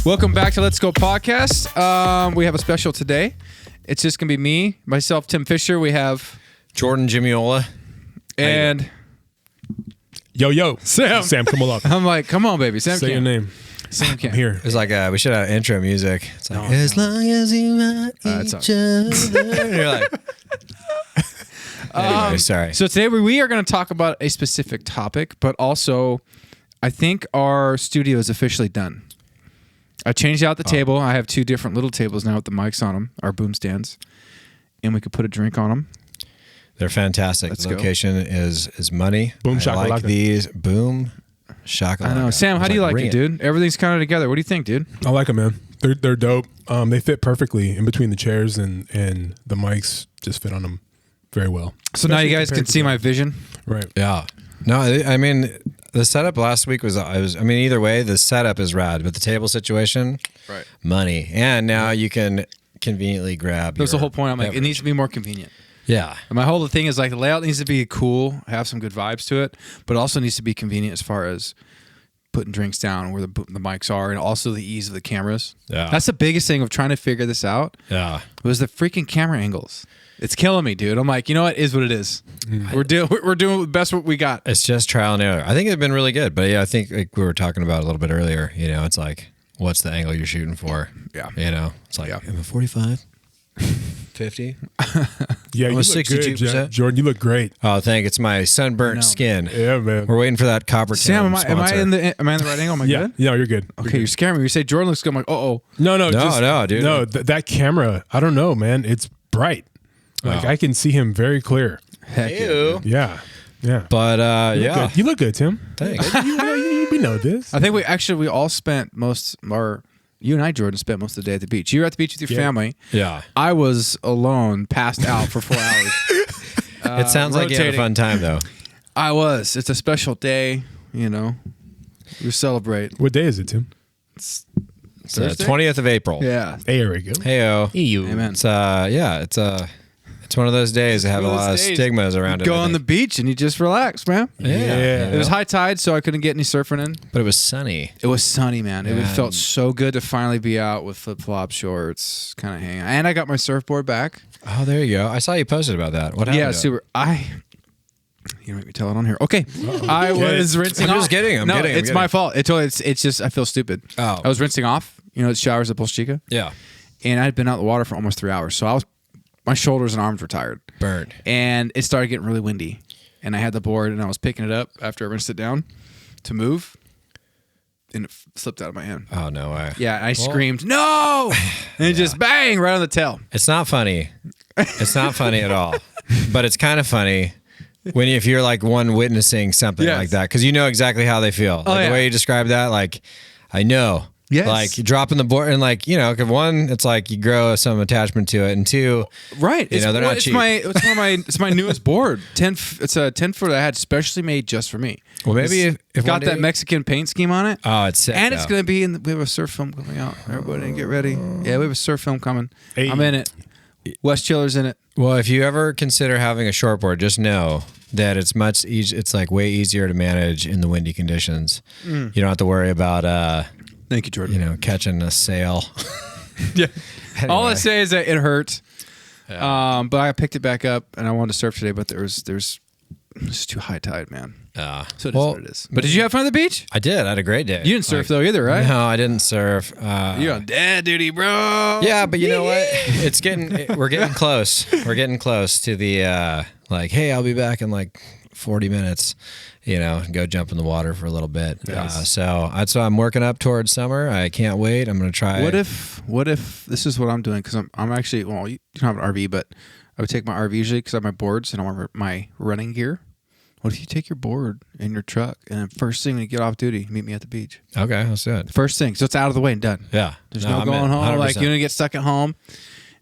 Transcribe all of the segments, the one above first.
Welcome back to Let's Go.podcast. We have a special today. It's just going to be me, myself, Tim Fisher. We have Jordan Jimiola. And Yo, Sam. Sam, come on up. I'm like, come on, baby. Sam Say your can't. name. Sam I'm can't. here. It's like we should have intro music. It's like as long as you want it's each other. And you're like, anyway, sorry. So today we are going to talk about a specific topic, but also I think our studio is officially done. I changed out the table. I have two different little tables now with the mics on them, our boom stands, and we could put a drink on them. They're fantastic. Let's the go. location is money. Boom I shakalaka. like these. Boom shakalaka. I know. Sam, how do you like it, dude? Everything's kind of together. What do you think, dude? I like them, man. They're dope. They fit perfectly in between the chairs, and the mics just fit on them very well. So now you guys Especially can see my vision. Right. Yeah. No, I mean, the setup last week was either way, the setup is rad, but the table situation, Right. money. And now you can conveniently grab That's the your whole point. I'm like, it beverage. needs to be more convenient. Yeah. And my whole thing is like the layout needs to be cool, have some good vibes to it, but it also needs to be convenient as far as putting drinks down where the mics are, and also the ease of the cameras. Yeah. That's the biggest thing of trying to figure this out. Yeah. Was the freaking camera angles. It's killing me, dude. I'm like, you know what? It is what it is. We're doing the best what we got. It's just trial and error. I think they've been really good, but yeah, I think like we were talking about a little bit earlier, it's like, what's the angle you're shooting for? Yeah. It's like, Yeah. am I 45? 50? Yeah, you Almost look good, 62%. Jordan. You look great. Oh, it's my sunburnt skin. Yeah, man. We're waiting for that copper Sam, am I sponsor. in the right angle? Am I Yeah, good? yeah, you're good. Okay, you're scaring me. You say Jordan looks good. I'm like, oh. No, dude. No, that camera. I don't know, man. It's bright. Like Oh. I can see him very clear. Heck yeah. Ew. Yeah. But You look yeah. good. You look good, Tim. Thanks. We know this. I think we all spent you and I, Jordan, spent most of the day at the beach. You were at the beach with your family. Yeah. I was alone, passed out for 4 hours. It sounds like you had a rotating. fun time though. I was. It's a special day, We celebrate. What day is it, Tim? It's Thursday? 20th of April. Yeah. There we go. Heyo. Amen. It's one of those days that have a one of lot of those days. stigmas around it. Go I on the think. beach and you just relax, man. Yeah. It was high tide, so I couldn't get any surfing in. But it was sunny. It was sunny, man. It Yeah. felt so good to finally be out with flip-flop shorts, kind of hanging out. And I got my surfboard back. Oh, there you go. I saw you posted about that. What happened? Yeah, to it? super. You make me tell it on here. Okay. I was rinsing I'm off. just kidding. I'm no, kidding. I'm it's kidding. my fault. It's just, I feel stupid. Oh. I was rinsing off, the showers at Pulse Chica. Yeah. And I had been out in the water for almost 3 hours. So my shoulders and arms were tired. Burned. And it started getting really windy. And I had the board and I was picking it up after I rinsed it down to move. And it slipped out of my hand. Oh, no way. Yeah, I screamed, no! And it just bang, right on the tail. It's not funny. It's not funny at all. But it's kind of funny if you're like one witnessing something Yes. like that, because you know exactly how they feel. Like yeah. the way you describe that, like, I know. Yes. Like dropping the board and cause one, it's like you grow some attachment to it, and two, Right. they're not cheap. It's my newest board. It's a 10-foot I had specially made just for me. Well, maybe if got one that day- Mexican paint scheme on it. Oh, it's sick. And it's though. going to be we have a surf film coming out. Everybody get ready. Yeah, we have a surf film coming. Hey. I'm in it. Wes Chiller's in it. Well, if you ever consider having a shortboard, just know that it's much easier. It's like way easier to manage in the windy conditions. You don't have to worry about Thank you, Jordan. catching a sail. Yeah. Anyway. All I say is that it hurt. But I picked it back up and I wanted to surf today, but there's it's too high tide, man. So it is what it is. But did you have fun at the beach? I did. I had a great day. You didn't surf though either, right? No, I didn't surf. You're on dad duty, bro. Yeah, but you know what? We're getting close. We're getting close to the hey, I'll be back in like 40 minutes. Go jump in the water for a little bit. Yes. So that's why I'm working up towards summer. I can't wait. I'm going to try. What if this is what I'm doing? Because I'm actually, well, you don't have an RV, but I would take my RV usually because I have my boards and I want my running gear. What if you take your board in your truck and then first thing when you get off duty, meet me at the beach? Okay, let's do it. First thing. So it's out of the way and done. Yeah. There's no I'm going in, home. 100%. Like, you're going to get stuck at home.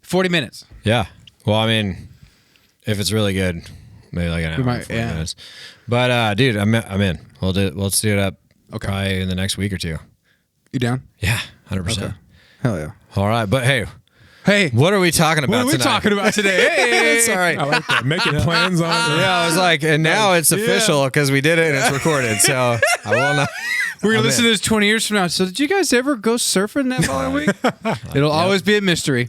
40 minutes. Yeah. Well, I mean, if it's really good, maybe like an hour, 40 minutes. But dude, I'm in. Let's do it up. Okay. Probably in the next week or two. You down? Yeah, 100%. Okay. Hell yeah. All right, but hey, Hey, what are we talking about what are we tonight? talking about today? Hey, It's all right. I like that. Making plans on. Yeah, I was like, and now it's official because we did it and it's recorded. So I will not. We're going to listen to this 20 years from now. So did you guys ever go surfing that following week? It'll always be a mystery.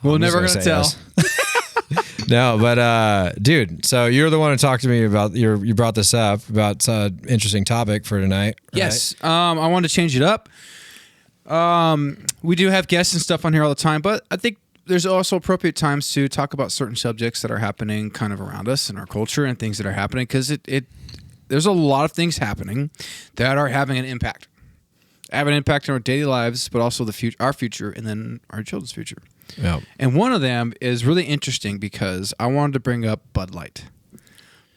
We're never going to tell. Yes. No, but dude, so you're the one who talked to me about you brought this up about interesting topic for tonight. Right? Yes. I wanted to change it up. We do have guests and stuff on here all the time, but I think there's also appropriate times to talk about certain subjects that are happening kind of around us in our culture and things that are happening, because there's a lot of things happening that are having an impact. Have an impact on our daily lives, but also our future, and then our children's future. Yeah. And one of them is really interesting because I wanted to bring up Bud Light.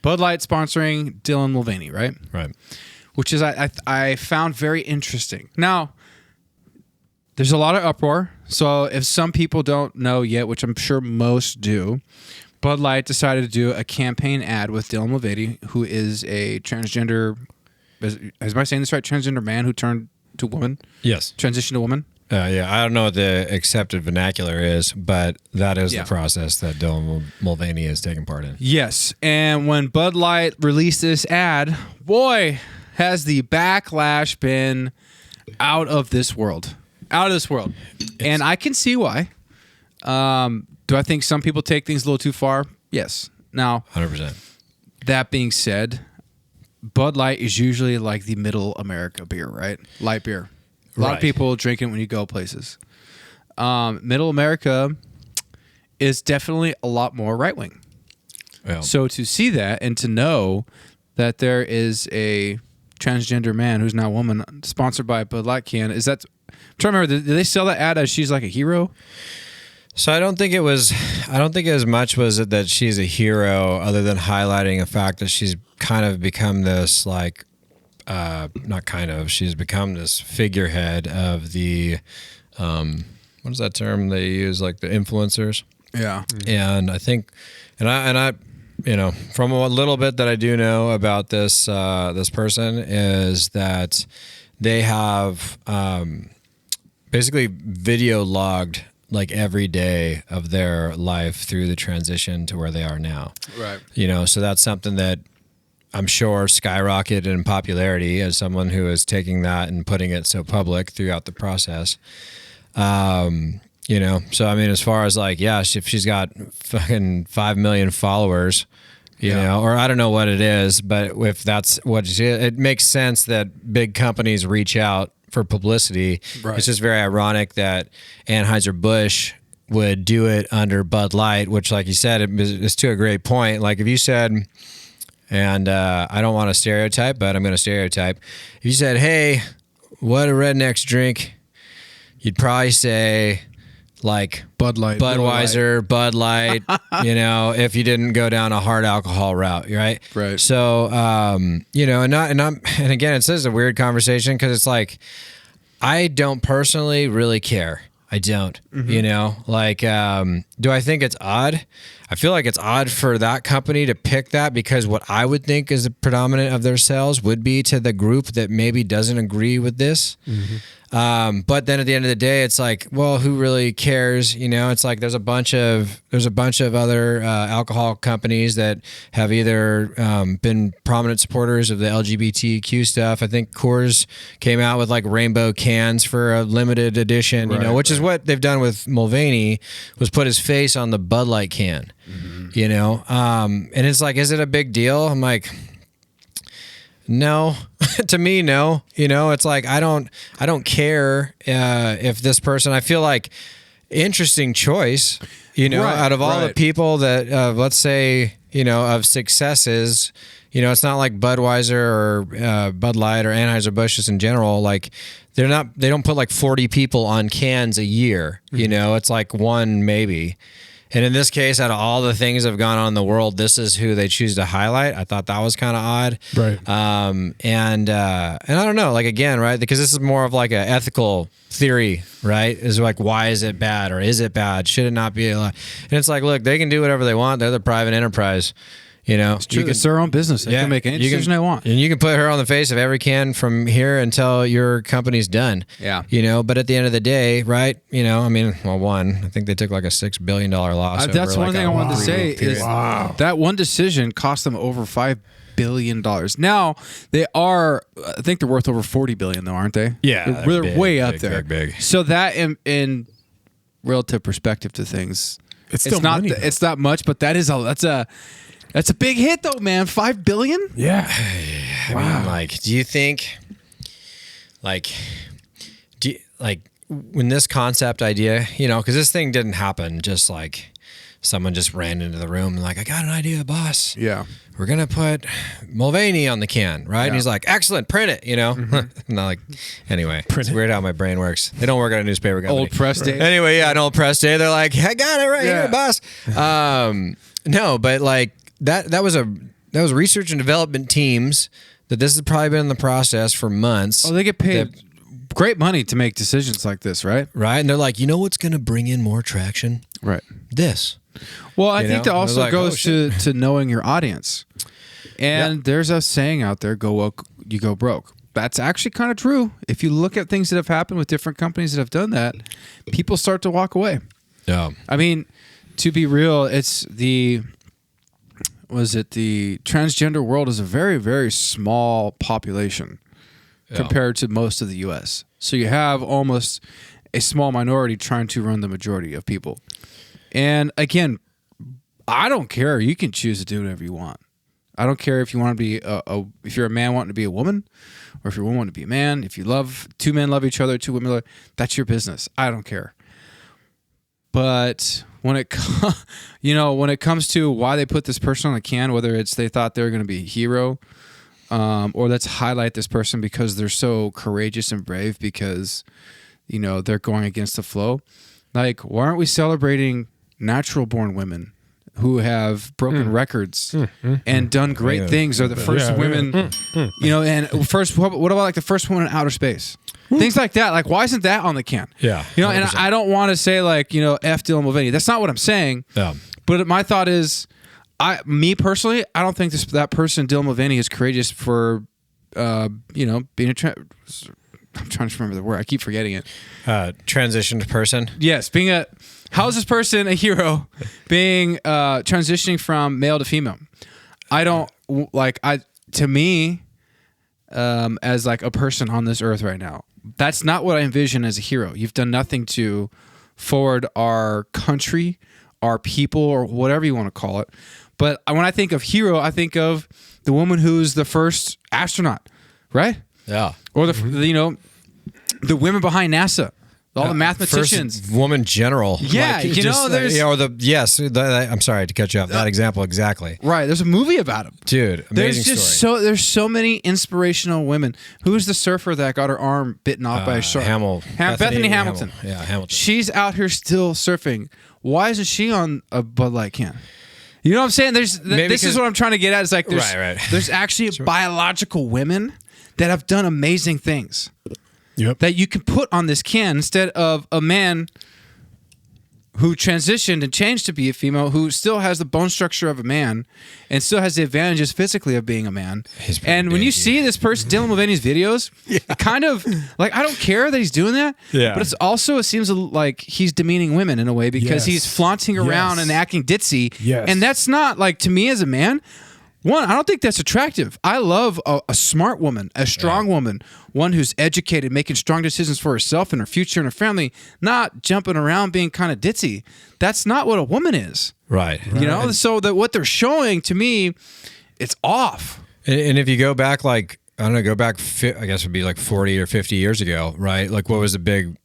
Bud Light sponsoring Dylan Mulvaney, right? Right. Which is I found very interesting. Now, there's a lot of uproar. So if some people don't know yet, which I'm sure most do, Bud Light decided to do a campaign ad with Dylan Mulvaney, who is a transgender, am I saying this right? Transgender man who turned to woman? Yes. Transitioned to woman? Yeah, I don't know what the accepted vernacular is, but that is the process that Dylan Mulvaney is taking part in. Yes. And when Bud Light released this ad, boy, has the backlash been out of this world. Out of this world. And I can see why. Do I think some people take things a little too far? Yes. Now, 100%. That being said, Bud Light is usually like the middle America beer, right? Light beer. A lot of people drink it when you go places. Middle America is definitely a lot more right-wing. Yeah. So to see that and to know that there is a transgender man who's now a woman sponsored by Bud Light can, is that... I'm trying to remember, did they sell that ad as she's like a hero? So I don't think as much was it that she's a hero, other than highlighting the fact that she's kind of become this like, she's become this figurehead of the, what is that term they use, like the influencers? Yeah. And I think, and I, from a little bit that I do know about this person is that they have basically video logged like every day of their life through the transition to where they are now. Right. So that's something that I'm sure skyrocketed in popularity as someone who is taking that and putting it so public throughout the process. So I mean, as far as like, if she's got fucking 5 million followers, you know, or I don't know what it is, but if that's what it makes sense that big companies reach out for publicity. Right. It's just very ironic that Anheuser-Busch would do it under Bud Light, which, like you said, is to a great point. Like if you said, and I don't want to stereotype, but I'm going to stereotype. If you said, hey, what do rednecks drink? You'd probably say like Bud Light, Budweiser, Bud Light, if you didn't go down a hard alcohol route, right? Right. So, and again, it's just a weird conversation because it's like, I don't personally really care. I don't, do I think it's odd? I feel like it's odd for that company to pick that because what I would think is the predominant of their sales would be to the group that maybe doesn't agree with this. Mm-hmm. But then at the end of the day, it's like, well, who really cares? It's like there's a bunch of other alcohol companies that have either been prominent supporters of the LGBTQ stuff. I think Coors came out with like rainbow cans for a limited edition, which is what they've done with Mulvaney, was put his face on the Bud Light can. Mm-hmm. And it's like, is it a big deal? I'm like, no. To me, no. It's like I don't care if this person. I feel like interesting choice. Out of all the people that let's say of successes, it's not like Budweiser or Bud Light or Anheuser-Busch just in general. Like they don't put like 40 people on cans a year. Mm-hmm. It's like one maybe. And in this case, out of all the things that have gone on in the world, this is who they choose to highlight. I thought that was kind of odd. Right. And I don't know, like again, right? Because this is more of like an ethical theory, right? Is like, why is it bad, or is it bad? Should it not be allowed? And it's like, look, they can do whatever they want. They're the private enterprise. You know, It's true. It's their own business. They can make any decision they want. And you can put her on the face of every can from here until your company's done. Yeah. You know, but at the end of the day, right? You know, I mean, well, I think they took like a $6 billion loss. That's over one like thing I wanted to say is that one decision cost them over $5 billion. Now they are, I think they're worth over $40 billion, though, aren't they? Yeah, they're big, way up big, there. big. So that in relative perspective to things, It's still not money, it's not much, but that's a big hit though, man. $5 billion. Yeah. I mean, like, do you think, like, when this concept idea, you know, because this thing didn't happen just like someone just ran into the room and like, I got an idea, boss. Yeah. We're going to put Mulvaney on the can, right? And he's like, excellent, print it, you know? Not like, anyway, it's weird how my brain works. They don't work at a newspaper company. Old press day. Anyway, yeah, an old press day. They're like, I got it right here, boss. No, but like that was research and development teams that this has probably been in the process for months. Oh, they get paid great money to make decisions like this, right? Right. And they're like, you know what's going to bring in more traction? Right. This. Well, I think that also like, goes to knowing your audience. And there's a saying out there, go woke, you go broke. That's actually kind of true. If you look at things that have happened with different companies that have done that, people start to walk away. Yeah. I mean, to be real, it's the transgender world is a very, very small population compared to most of the U.S. So you have almost a small minority trying to run the majority of people. And again, I don't care. You can choose to do whatever you want. I don't care if you want to be if you're a man wanting to be a woman, or if you're a woman wanting to be a man. If you love two men love each other, two women love, that's your business. I don't care. But when it comes to why they put this person on the can, whether it's they thought they were going to be a hero, or let's highlight this person because they're so courageous and brave because they're going against the flow. Like, why aren't we celebrating natural born women who have broken records and done great things, or the first women, and first, what about like the first woman in outer space? Things like that. Like, why isn't that on the can? Yeah. And I don't want to say like, F Dylan Mulvaney. That's not what I'm saying. Yeah. But my thought is, me personally, I don't think that person, Dylan Mulvaney, is courageous for, being I'm trying to remember the word. I keep forgetting it. Transitioned person. Yes. How is this person a hero being transitioning from male to female? To me, as like a person on this earth right now, that's not what I envision as a hero. You've done nothing to forward our country, our people, or whatever you want to call it. But when I think of hero, I think of the woman who's the first astronaut, right? Yeah. Or the women behind NASA. All the mathematicians, first woman general. Yeah, I'm sorry to cut you off. That example exactly. Right, there's a movie about him, dude. Amazing story. There's so many inspirational women. Who was the surfer that got her arm bitten off by a shark? Bethany Hamilton. Yeah, Hamilton. She's out here still surfing. Why isn't she on a Bud Light can? You know what I'm saying? This is what I'm trying to get at. It's like there's actually biological women that have done amazing things. Yep. That you can put on this can instead of a man who transitioned and changed to be a female, who still has the bone structure of a man and still has the advantages physically of being a man. And when you see this person, Dylan Mulvaney's videos, kind of like, I don't care that he's doing that, but it seems like he's demeaning women in a way because he's flaunting around and acting ditzy. Yes. And that's not, like, to me as a man, one, I don't think that's attractive. I love a smart woman, a strong woman, one who's educated, making strong decisions for herself and her future and her family, not jumping around being kind of ditzy. That's not what a woman is. Right. So what they're showing to me, it's off. And if you go back, I guess it would be like 40 or 50 years ago, right? Like, what was the big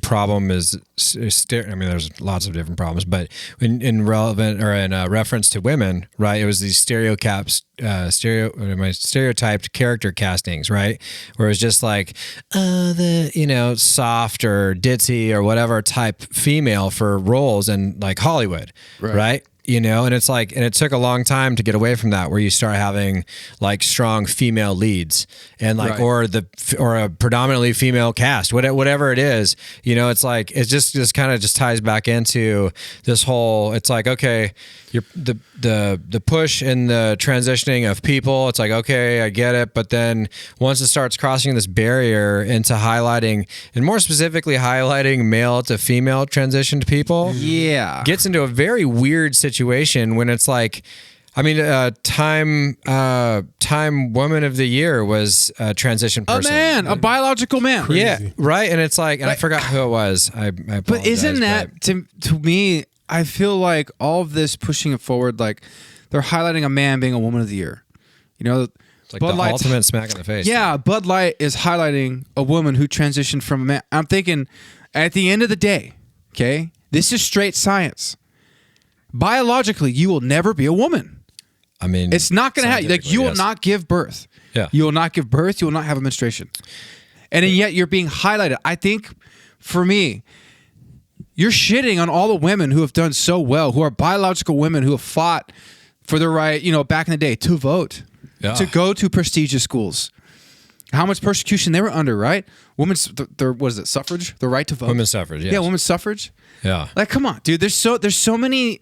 problem is, there's lots of different problems, but in reference to women, right? It was these stereotyped character castings, right? Where it was just like, the soft or ditzy or whatever type female for roles in like Hollywood, right? And it's like, and it took a long time to get away from that, where you start having like strong female leads and like, or a predominantly female cast, whatever it is, it's like, it just kind of just ties back into this whole, it's like, okay, the push and the transitioning of people. It's like, okay, I get it, but then once it starts crossing this barrier into highlighting, and more specifically highlighting male to female transitioned people, gets into a very weird situation when it's like, I mean, Time Woman of the Year was a transition person. A biological man. Crazy. Yeah, right. And it's like, and I forgot who it was. I apologize, but isn't that to me? I feel like all of this pushing it forward, like they're highlighting a man being a Woman of the Year. You know, it's like the ultimate smack in the face. Yeah, Bud Light is highlighting a woman who transitioned from a man. I'm thinking, at the end of the day, okay, this is straight science. Biologically, you will never be a woman. I mean, it's not going to happen. Like, you will not give birth. Yeah. You will not give birth. You will not have a menstruation. And yet you're being highlighted. I think, for me, you're shitting on all the women who have done so well, who are biological women who have fought for the right, back in the day, to vote, to go to prestigious schools. How much persecution they were under, right? Women's, what is it, suffrage? The right to vote. Women's suffrage, yes. Yeah, women's suffrage. Yeah. Like, come on, dude. There's so many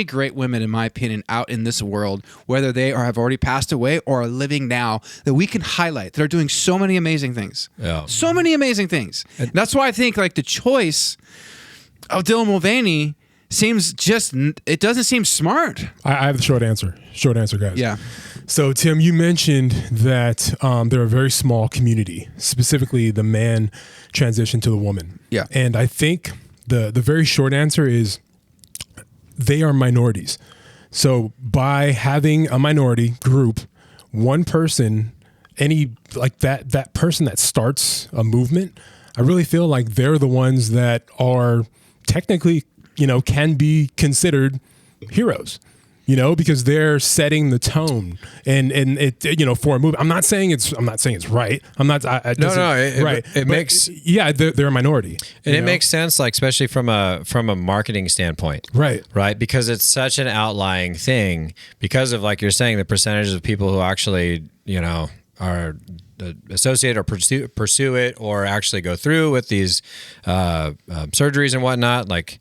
great women, in my opinion, out in this world, whether they have already passed away or are living now, that we can highlight, that are doing so many amazing things. Yeah. So many amazing things. That's why I think, like, the choice of Dylan Mulvaney it doesn't seem smart. I have the short answer. Short answer, guys. Yeah. So, Tim, you mentioned that they're a very small community, specifically the man transition to the woman. Yeah. And I think the very short answer is they are minorities. So by having a minority group, one person, that person that starts a movement, I really feel like they're the ones that are technically, can be considered heroes. Because they're setting the tone and it, for a movie. I'm not saying it's right. It makes they're a minority, and it makes sense, like especially from a marketing standpoint, right? Because it's such an outlying thing because of, like you're saying, the percentages of people who actually are associate or pursue it or actually go through with these surgeries and whatnot, like.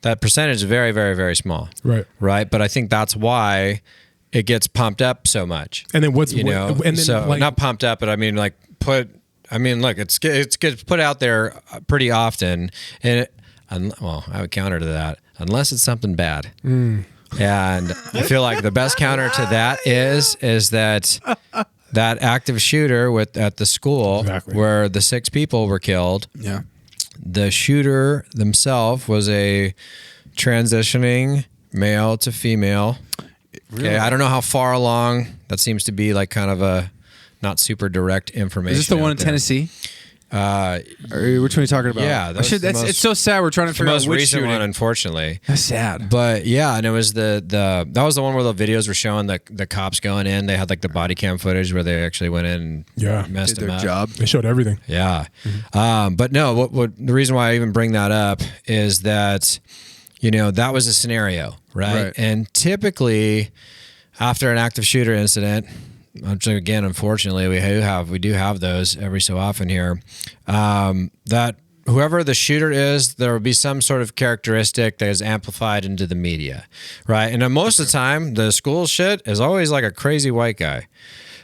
That percentage is very, very, very small. Right. But I think that's why it gets pumped up so much. And then not pumped up, but I mean, look, it gets put out there pretty often. And I would counter to that, unless it's something bad. And I feel like the best counter to that is that active shooter at the school where the 6 people were killed. Yeah. The shooter themselves was a transitioning male to female. Really? Okay, I don't know how far along. That seems to be like kind of a not super direct information. Is this the one in Tennessee? Which one are you talking about? Yeah, it's so sad. We're trying to figure out which recent shooting. one, unfortunately. That's sad. But yeah, and it was that was the one where the videos were showing the cops going in. They had like the body cam footage where they actually went in and messed did them their up. job. They showed everything. Yeah, but no. What the reason why I even bring that up is that that was a scenario, right? And typically, after an active shooter incident. Again, unfortunately, we do have those every so often here. That whoever the shooter is, there will be some sort of characteristic that is amplified into the media, right? And most of the time, the school shit is always like a crazy white guy,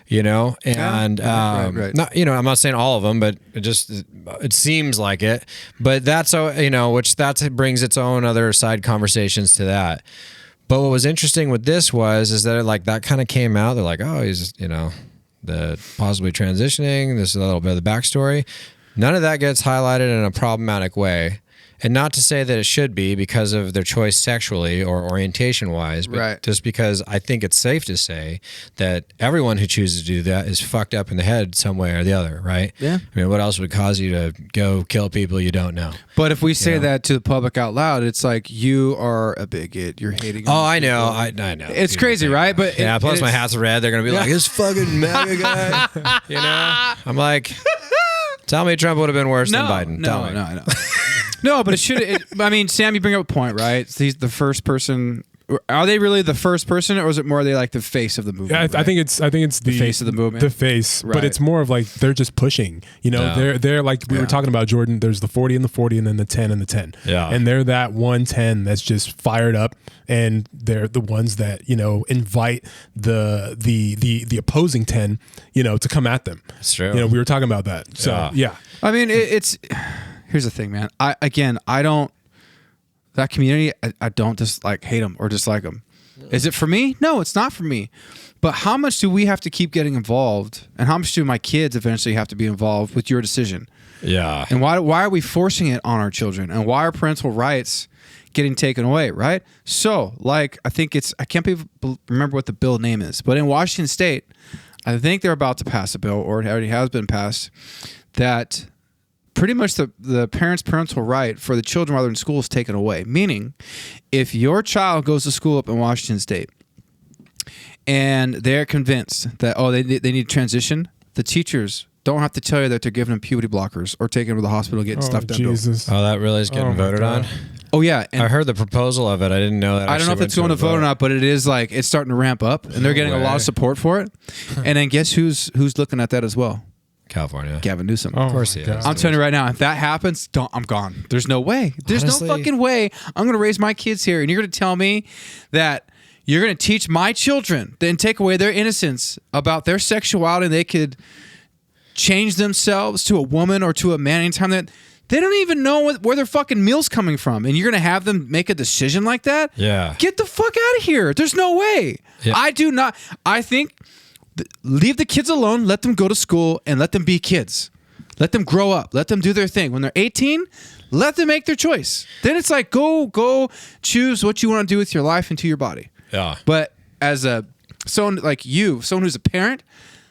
and right. not I'm not saying all of them, but it seems like it. But that's which that brings its own other side conversations to that. But what was interesting with this is that that kind of came out. They're like, oh, he's the possibly transitioning. This is a little bit of the backstory. None of that gets highlighted in a problematic way. And not to say that it should be because of their choice sexually or orientation wise, but just because I think it's safe to say that everyone who chooses to do that is fucked up in the head some way or the other, right? Yeah. I mean, what else would cause you to go kill people you don't know? But if we say that to the public out loud, it's like you are a bigot. You're hating. Oh, I know. I know. It's crazy, right? But plus my hat's red. They're gonna be like, "This fucking MAGA guy." I'm like, tell me Trump would have been worse than Biden. No, but it should. I mean, Sam, you bring up a point, right? He's the first person are they really the first person, or is it more they like the face of the movement? Yeah, I think it's the face of the movement. The face, Right. but it's more of like they're just pushing. You know, they're like we were talking about, Jordan. There's the 40 and the 40, and then the 10 and the 10. Yeah, and they're that 110 that's just fired up, and they're the ones that invite the opposing 10 to come at them. That's true. We were talking about that. So yeah. I mean, it's here's the thing, man. I don't. That community, I don't just like hate them or dislike them. Is it for me? No, it's not for me. But how much do we have to keep getting involved, and how much do my kids eventually have to be involved with your decision? Yeah. And why are we forcing it on our children? And why are parental rights getting taken away? Right. So, like, I can't remember what the bill name is, but in Washington State, I think they're about to pass a bill, or it already has been passed, that pretty much the parents' parental right for the children while they're in school is taken away. Meaning, if your child goes to school up in Washington State and they're convinced that, they need to transition, the teachers don't have to tell you that they're giving them puberty blockers or taking them to the hospital getting stuff done. Jesus. Oh, that really is getting voted on? Oh, yeah. And I heard the proposal of it. I didn't know that. I don't know if it's going to vote or not, but it is like it's starting to ramp up, and they're getting a lot of support for it. And then guess who's looking at that as well? California. Gavin Newsom. Oh, of course he is. I'm telling you right now, if that happens, I'm gone. There's no way. There's Honestly, no fucking way I'm going to raise my kids here, and you're going to tell me that you're going to teach my children, then take away their innocence about their sexuality, and they could change themselves to a woman or to a man anytime that they don't even know where their fucking meal's coming from, and you're going to have them make a decision like that? Yeah. Get the fuck out of here. There's no way. Yeah. I do not. I think leave the kids alone, let them go to school, and let them be kids. Let them grow up. Let them do their thing. When they're 18, let them make their choice. Then it's like, go choose what you want to do with your life and to your body. Yeah. But as someone like you, someone who's a parent,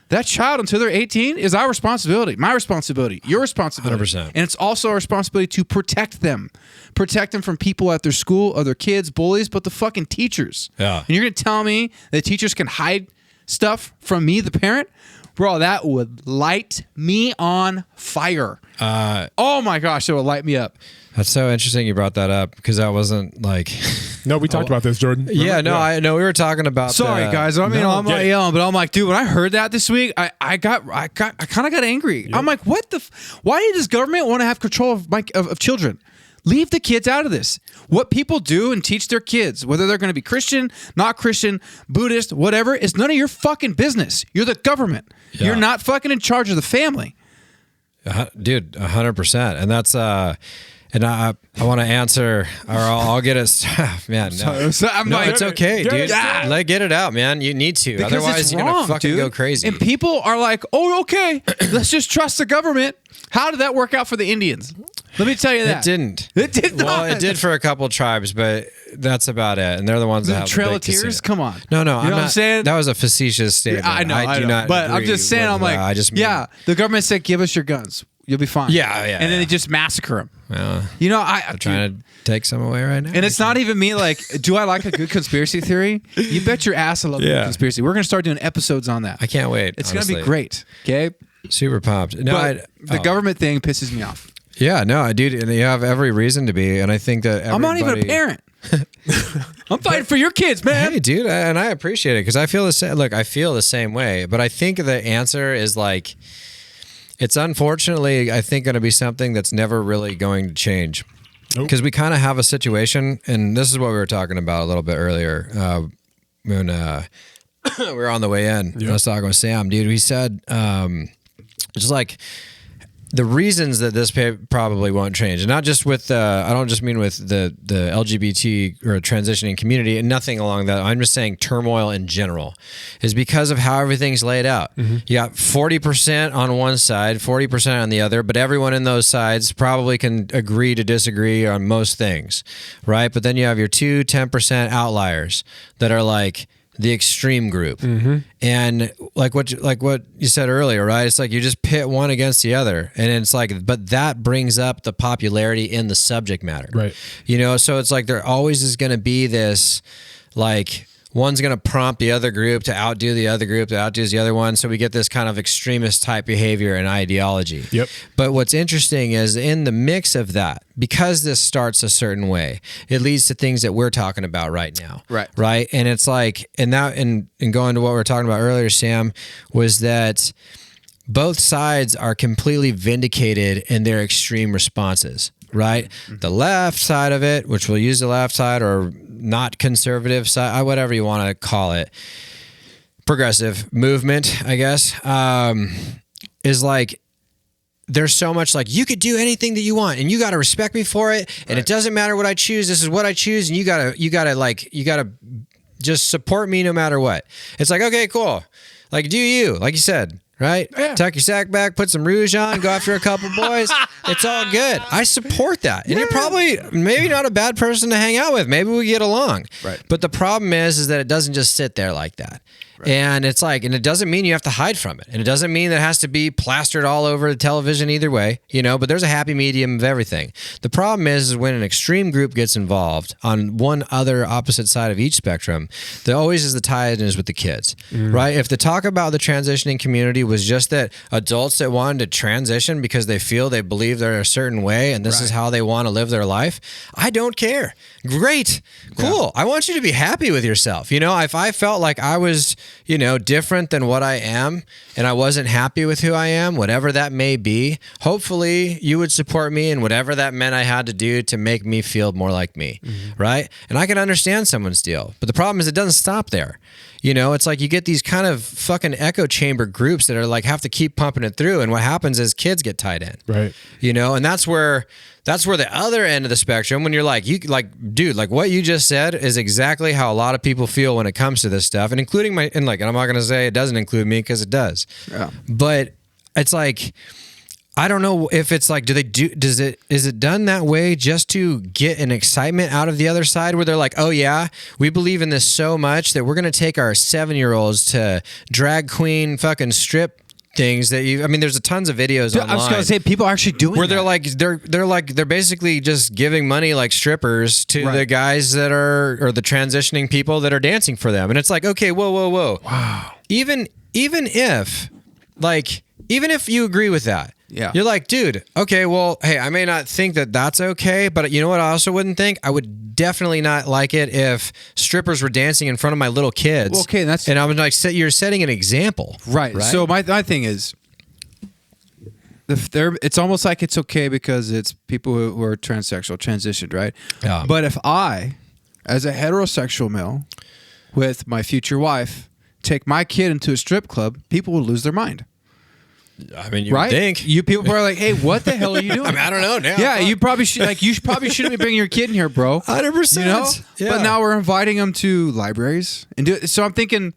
that child until they're 18 is our responsibility, my responsibility, your responsibility. 100%. And it's also our responsibility to protect them from people at their school, other kids, bullies, but the fucking teachers. Yeah. And you're going to tell me that teachers can hide stuff from me, the parent? Bro, that would light me on fire. Oh my gosh, it would light me up. That's so interesting you brought that up, because that wasn't like... No, we talked about this, Jordan. Yeah, Remember? I know we were talking about... Sorry, guys. I mean, I'm not yelling, but I'm like, dude, when I heard that this week, I kind of got angry. Yep. I'm like, what the... Why does government want to have control of children? Leave the kids out of this. What people do and teach their kids, whether they're going to be Christian, not Christian, Buddhist, whatever, is none of your fucking business. You're the government. Yeah. You're not fucking in charge of the family. Dude, 100%. And that's... And I want to answer, or I'll get it. Man, no, it's okay, dude. Get it out, man. You need to. Because otherwise, you're gonna fucking go crazy. And people are like, "Oh, okay, let's just trust the government." How did that work out for the Indians? Let me tell you that it didn't. It did not. Well, it did for a couple tribes, but that's about it. And they're the ones that have Trail the of big casino. Tears. Come on. No, you know what I'm saying? That was a facetious statement. I know. I do know. not. But I'm agree just saying. with I'm like, that. I just mean, the government said, "Give us your guns. You'll be fine." Yeah. And then they just massacre them. Well, you know, I'm trying to take some away right now. And it's not even me. Like, do I like a good conspiracy theory? You bet your ass I love a good conspiracy. We're gonna start doing episodes on that. I can't wait. It's honestly. gonna be great. Okay. Super pumped. No, but the government thing pisses me off. Yeah, no, dude, and you have every reason to be, and I think that I'm not even a parent. I'm fighting for your kids, man. Hey, dude, and I appreciate it, because I feel the same. Look, I feel the same way, but I think the answer is like, it's unfortunately, I think, going to be something that's never really going to change, because we kind of have a situation, and this is what we were talking about a little bit earlier when we were on the way in. I was talking with Sam, dude. He said, just like, the reasons that this probably won't change, and not just with I don't just mean with the LGBT or transitioning community and nothing along that. I'm just saying turmoil in general is because of how everything's laid out. Mm-hmm. You got 40% on one side, 40% on the other, but everyone in those sides probably can agree to disagree on most things, right? But then you have your 10% outliers that are like the extreme group. Mm-hmm. And like what you said earlier, right? It's like you just pit one against the other, and it's like, but that brings up the popularity in the subject matter, right? You know, so it's like there always is going to be this like one's going to prompt the other group to outdo the other group that outdoes the other one. So we get this kind of extremist type behavior and ideology. Yep. But what's interesting is in the mix of that, because this starts a certain way, it leads to things that we're talking about right now. Right. Right. And it's like, and going to what we were talking about earlier, Sam, was that both sides are completely vindicated in their extreme responses. Right? The left side of it, which we'll use the left side or not conservative side, whatever you want to call it, progressive movement, I guess, is like, there's so much like, you could do anything that you want and you got to respect me for it. And it doesn't matter what I choose. This is what I choose. And you gotta just support me no matter what. It's like, okay, cool. Like, do you, like you said, right? Yeah. Tuck your sack back, put some rouge on, go after a couple boys. It's all good. I support that. And you're probably maybe not a bad person to hang out with. Maybe we get along. Right. But the problem is that it doesn't just sit there like that. Right. And it's like, and it doesn't mean you have to hide from it. And it doesn't mean that it has to be plastered all over the television either way, but there's a happy medium of everything. The problem is when an extreme group gets involved on one other opposite side of each spectrum, there always is the tie-in is with the kids, right? If the talk about the transitioning community was just that adults that wanted to transition because they believe they're a certain way and this is how they want to live their life, I don't care. Great. Cool. Yeah. I want you to be happy with yourself. If I felt like I was, different than what I am and I wasn't happy with who I am, whatever that may be, hopefully you would support me in whatever that meant I had to do to make me feel more like me. Right. And I can understand someone's deal, but the problem is it doesn't stop there. It's like you get these kind of fucking echo chamber groups that are like have to keep pumping it through. And what happens is kids get tied in. Right. And that's where the other end of the spectrum, when you're like, dude, like what you just said is exactly how a lot of people feel when it comes to this stuff. And including and I'm not going to say it doesn't include me because it does. Yeah. But it's like, I don't know if it's like, is it done that way just to get an excitement out of the other side where they're like, oh yeah, we believe in this so much that we're going to take our 7-year-olds to drag queen fucking strip things that there's tons of videos online. I was going to say people are actually doing where that. they're basically just giving money like strippers to the guys that are, or the transitioning people that are dancing for them. And it's like, okay, whoa. Wow. Even if you agree with that, you're like, dude, okay, well, hey, I may not think that that's okay, but you know what I also wouldn't think? I would definitely not like it if strippers were dancing in front of my little kids. Well, okay, and I was like, you're setting an example. Right. So my thing is, it's almost like it's okay because it's people who are transsexual, transitioned, right? Yeah. But if I, as a heterosexual male with my future wife, take my kid into a strip club, people will lose their mind. You would think. You people are like, hey, what the hell are you doing? I don't know now. Yeah, you probably shouldn't be bringing your kid in here, bro. 100%. Yeah. But now we're inviting them to libraries and do it. So I'm thinking,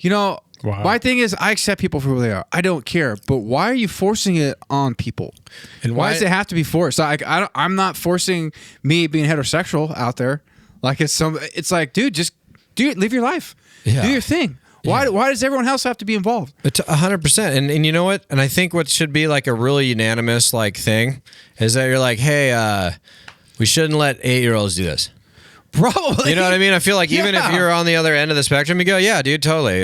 Wow. My thing is I accept people for who they are. I don't care. But why are you forcing it on people? And why does it have to be forced? I'm not forcing me being heterosexual out there. Like it's like, dude, just live your life. Yeah. Do your thing. Why does everyone else have to be involved? 100%. And you know what? And I think what should be like a really unanimous like thing is that you're like, hey, we shouldn't let 8-year-olds do this. Probably. You know what I mean? I feel like even if you're on the other end of the spectrum, you go, yeah, dude, totally.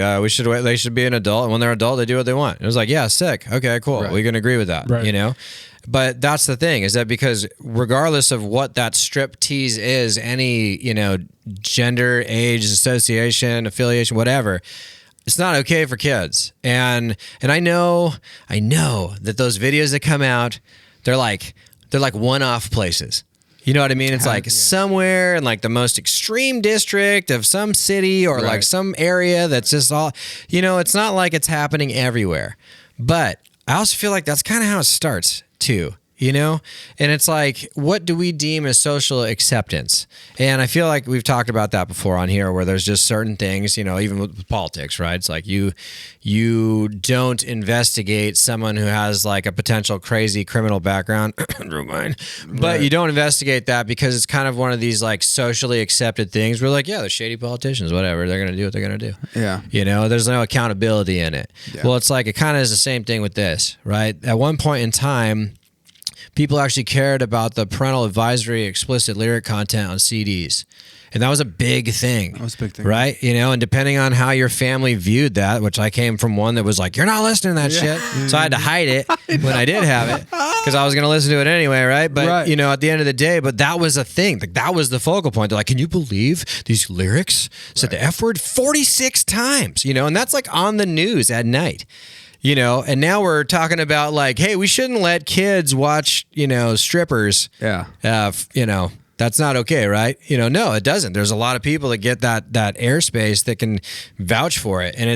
They should be an adult. And when they're adult, they do what they want. It was like, yeah, sick. Okay, cool. Right. We can agree with that, Right. But that's the thing, is that because regardless of what that strip tease is, any, gender, age, association, affiliation, whatever, it's not okay for kids. And I know that those videos that come out, they're like one-off places. You know what I mean? It's like somewhere in like the most extreme district of some city or like some area that's just all, it's not like it's happening everywhere. But I also feel like that's kind of how it starts too. And it's like, what do we deem as social acceptance? And I feel like we've talked about that before on here, where there's just certain things, even with politics, right? It's like you don't investigate someone who has like a potential crazy criminal background, but you don't investigate that because it's kind of one of these like socially accepted things. We're like, yeah, they're shady politicians, whatever. They're going to do what they're going to do. Yeah. There's no accountability in it. Yeah. Well, it's like, it kind of is the same thing with this, right? At one point in time, people actually cared about the parental advisory explicit lyric content on CDs. And that was a big thing. That was a big thing. Right? You know, and depending on how your family viewed that, which I came from one that was like, you're not listening to that shit. So I had to hide it when I did have it because I was going to listen to it anyway, right? But, you know, at the end of the day, but that was a thing. Like, that was the focal point. They're like, can you believe these lyrics said the F word 46 times? You know, and that's like on the news at night. You know, and now we're talking about like, hey, we shouldn't let kids watch, you know, strippers. Yeah. You know, that's not okay, right? You know, no, it doesn't. There's a lot of people that get that airspace that can vouch for it. And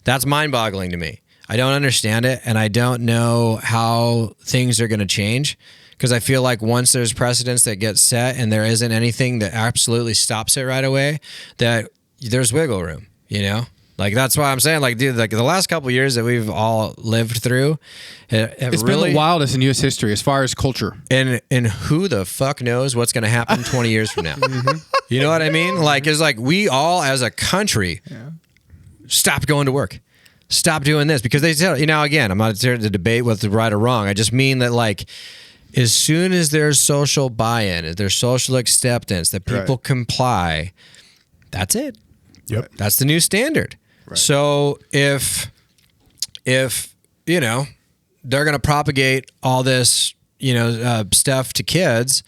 that's mind-boggling to me. I don't understand it. And I don't know how things are going to change. Because I feel like once there's precedents that get set and there isn't anything that absolutely stops it right away, that there's wiggle room, you know? Like, that's why I'm saying, like, dude, like the last couple of years that we've all lived through, it's been the wildest in U.S. history as far as culture. And who the fuck knows what's going to happen 20 years from now? You know what I mean? Like, it's like we all as a country stopped going to work. Stop doing this because they tell you know, again, I'm not here to debate what's right or wrong. I just mean that, like, as soon as there's social buy-in, as there's social acceptance, that people comply, that's it. Yep. That's the new standard. Right. So if you know, they're going to propagate all this, you know, stuff to kids,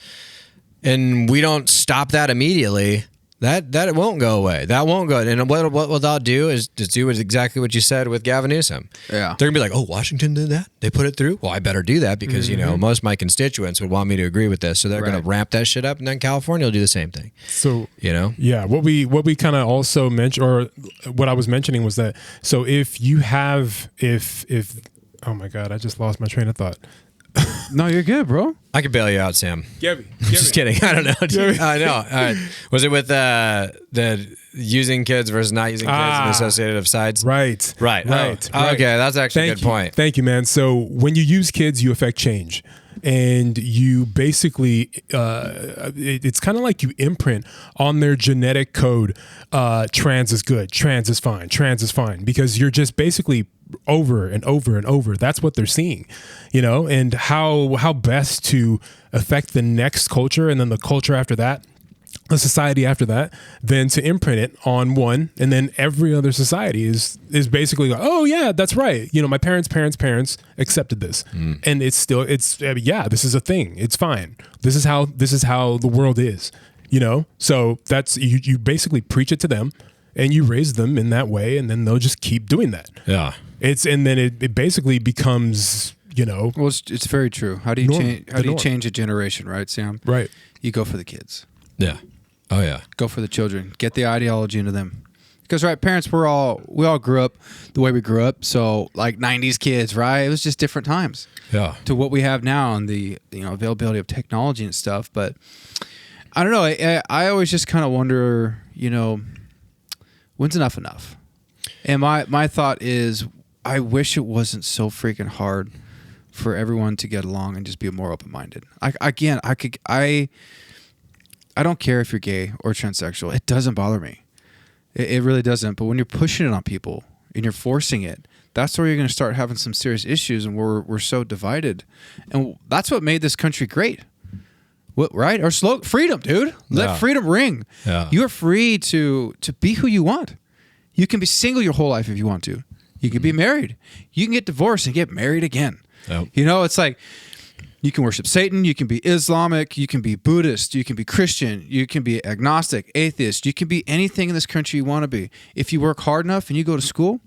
and we don't stop that immediately, that it won't go away. That won't go. And what they'll do is just do exactly what you said with Gavin Newsom. Yeah. They're going to be like, oh, Washington did that? They put it through? Well, I better do that because, you know, most of my constituents would want me to agree with this. So they're going to ramp that shit up, and then California will do the same thing. So, you know? Yeah. What we kind of also mentioned, or what I was mentioning was that, so if you have, oh my God, I just lost my train of thought. No, you're good, bro. I could bail you out, Sam. Gabby. Just kidding. I don't know. I know. Was it with the using kids versus not using kids and associative sides? Right. Okay, that's actually a good point. Thank you, man. So when you use kids, you affect change. And you basically, it's kind of like you imprint on their genetic code, trans is good, trans is fine, because you're just basically over and over and over. That's what they're seeing, you know, and how best to affect the next culture and then the culture after that, the society after that, than to imprint it on one, and then every other society is basically like, oh yeah, that's right. You know, my parents accepted this, and this is a thing. It's fine. This is how the world is. You know, so that's you basically preach it to them, and you raise them in that way, and then they'll just keep doing that. Yeah. And then it basically becomes, you know. Well, it's very true. How do you change? How do you change a generation, right, Sam? Right. You go for the kids. Yeah. Oh yeah. Go for the children. Get the ideology into them. Because parents, we all grew up the way we grew up. So like 90s kids, right? It was just different times. Yeah. To what we have now and the availability of technology and stuff. But I don't know. I always just kind of wonder, you know, when's enough? And my thought is, I wish it wasn't so freaking hard for everyone to get along and just be more open-minded. I don't care if you're gay or transsexual. It doesn't bother me. It really doesn't. But when you're pushing it on people and you're forcing it, that's where you're going to start having some serious issues, and we're so divided. And that's what made this country great. What, right? Our slogan, freedom, dude. Let freedom ring. Yeah. You are free to be who you want. You can be single your whole life if you want to. You can be married. You can get divorced and get married again. Yep. You know, it's like you can worship Satan. You can be Islamic. You can be Buddhist. You can be Christian. You can be agnostic, atheist. You can be anything in this country you want to be. If you work hard enough and you go to school,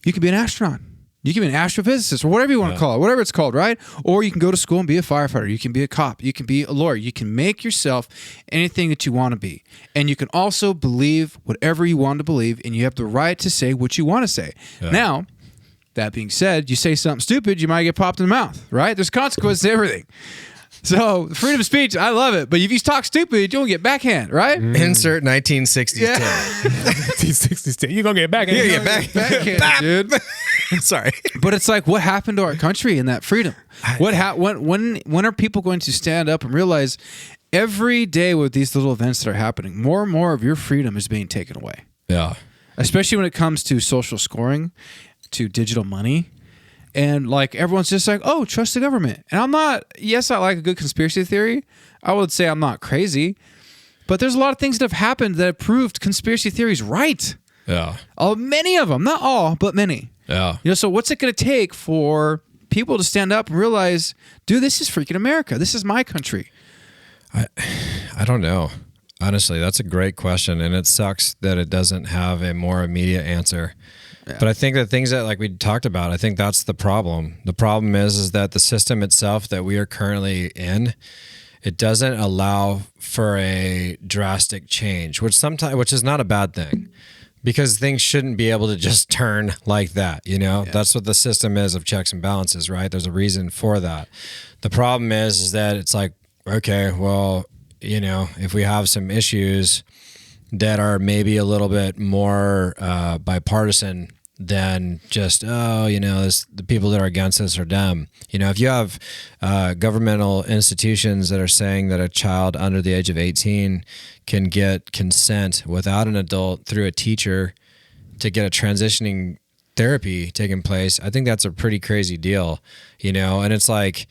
you can be an astronaut. You can be an astrophysicist or whatever you want to call it, whatever it's called, right? Or you can go to school and be a firefighter. You can be a cop. You can be a lawyer. You can make yourself anything that you want to be. And you can also believe whatever you want to believe, and you have the right to say what you want to say. Yeah. Now, that being said, you say something stupid, you might get popped in the mouth, right? There's consequences to everything. So freedom of speech, I love it. But if you talk stupid, you don't get backhand, right? Insert 1960s yeah. 1960s 10. You're going to get backhand. You're going to get backhand, dude. Sorry. But it's like, what happened to our country in that freedom? When are people going to stand up and realize every day with these little events that are happening, more and more of your freedom is being taken away? Yeah. Especially when it comes to social scoring, to digital money. And like everyone's just like, oh, trust the government. And I like a good conspiracy theory. I would say I'm not crazy, But there's a lot of things that have happened that have proved conspiracy theories right. Yeah. Many of them, not all, but many. Yeah. So what's it going to take for people to stand up and realize, dude, this is freaking America. This is my country. I don't know. Honestly, that's a great question, and it sucks that it doesn't have a more immediate answer. Yeah. But I think the things that, like we talked about, I think that's the problem. The problem is that the system itself that we are currently in, it doesn't allow for a drastic change, which is not a bad thing, because things shouldn't be able to just turn like that. Yeah. That's what the system is of checks and balances, right? There's a reason for that. The problem is that it's like, okay, well, if we have some issues that are maybe a little bit more bipartisan than just, the people that are against us are dumb. If you have governmental institutions that are saying that a child under the age of 18 can get consent without an adult through a teacher to get a transitioning therapy taking place, I think that's a pretty crazy deal, and it's like,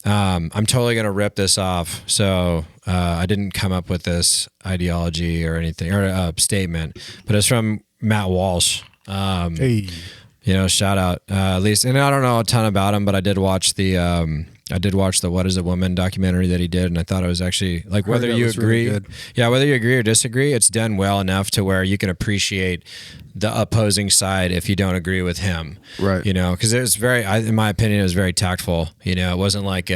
I'm totally going to rip this off. So I didn't come up with this ideology or anything, or statement, but it's from Matt Walsh. Hey. Shout out, at least. And I don't know a ton about him, but I did watch the What Is a Woman documentary that he did. And I thought it was actually like, whether you agree, whether you agree or disagree, it's done well enough to where you can appreciate the opposing side if you don't agree with him. Right. Cause it was in my opinion, it was very tactful. It wasn't like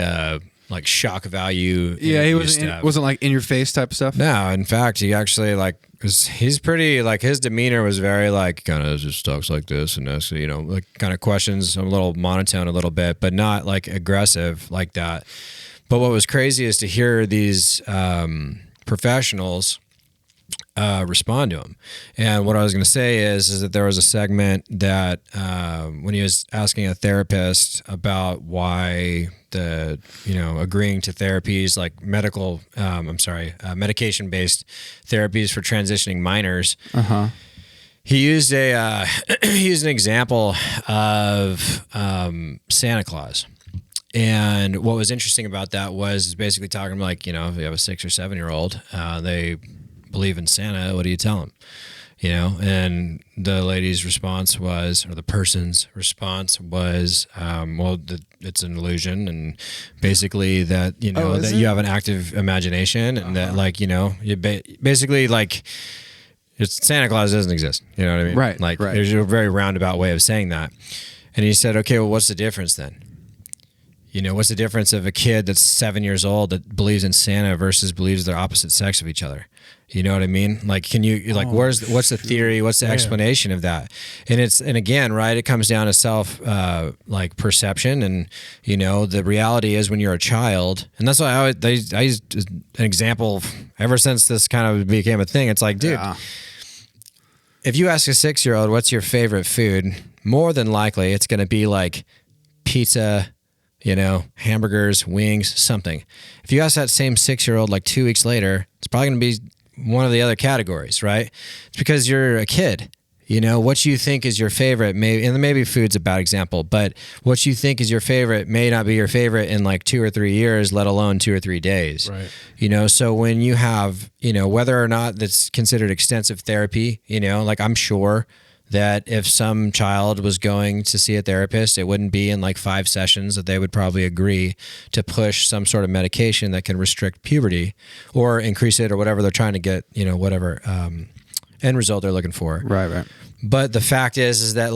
shock value. Yeah. He wasn't like in your face type stuff. No, in fact, he actually he's pretty, his demeanor was very kind of just talks like this and this, kind of questions a little monotone a little bit, but not aggressive like that. But what was crazy is to hear these professionals respond to him. And what I was going to say is that there was a segment that when he was asking a therapist about why agreeing to therapies like medication-based therapies for transitioning minors. He used an example of Santa Claus. And what was interesting about that was basically talking if you have a 6 or 7 year old, they believe in Santa, what do you tell them? And the lady's response was, or the person's response was, it's an illusion, and basically that, that you have an active imagination, and that you basically it's Santa Claus doesn't exist. You know what I mean? Right. Right. There's a very roundabout way of saying that. And he said, okay, well, what's the difference then? What's the difference of a kid that's 7 years old that believes in Santa versus believes they're opposite sex of each other? You know what I mean? Can you what's the theory? What's the explanation of that? And again, right, it comes down to self perception, and the reality is when you're a child, and that's why I used an example ever since this kind of became a thing. It's like, dude, if you ask a 6-year-old what's your favorite food, more than likely it's going to be pizza, hamburgers, wings, something. If you ask that same 6-year-old 2 weeks later, it's probably going to be one of the other categories, right? It's because you're a kid. What you think is your favorite, maybe food's a bad example, but what you think is your favorite may not be your favorite in 2 or 3 years, let alone 2 or 3 days. Right. So when you have, whether or not that's considered extensive therapy, I'm sure that if some child was going to see a therapist, it wouldn't be in 5 sessions that they would probably agree to push some sort of medication that can restrict puberty or increase it or whatever they're trying to get, whatever end result they're looking for. Right. But the fact is that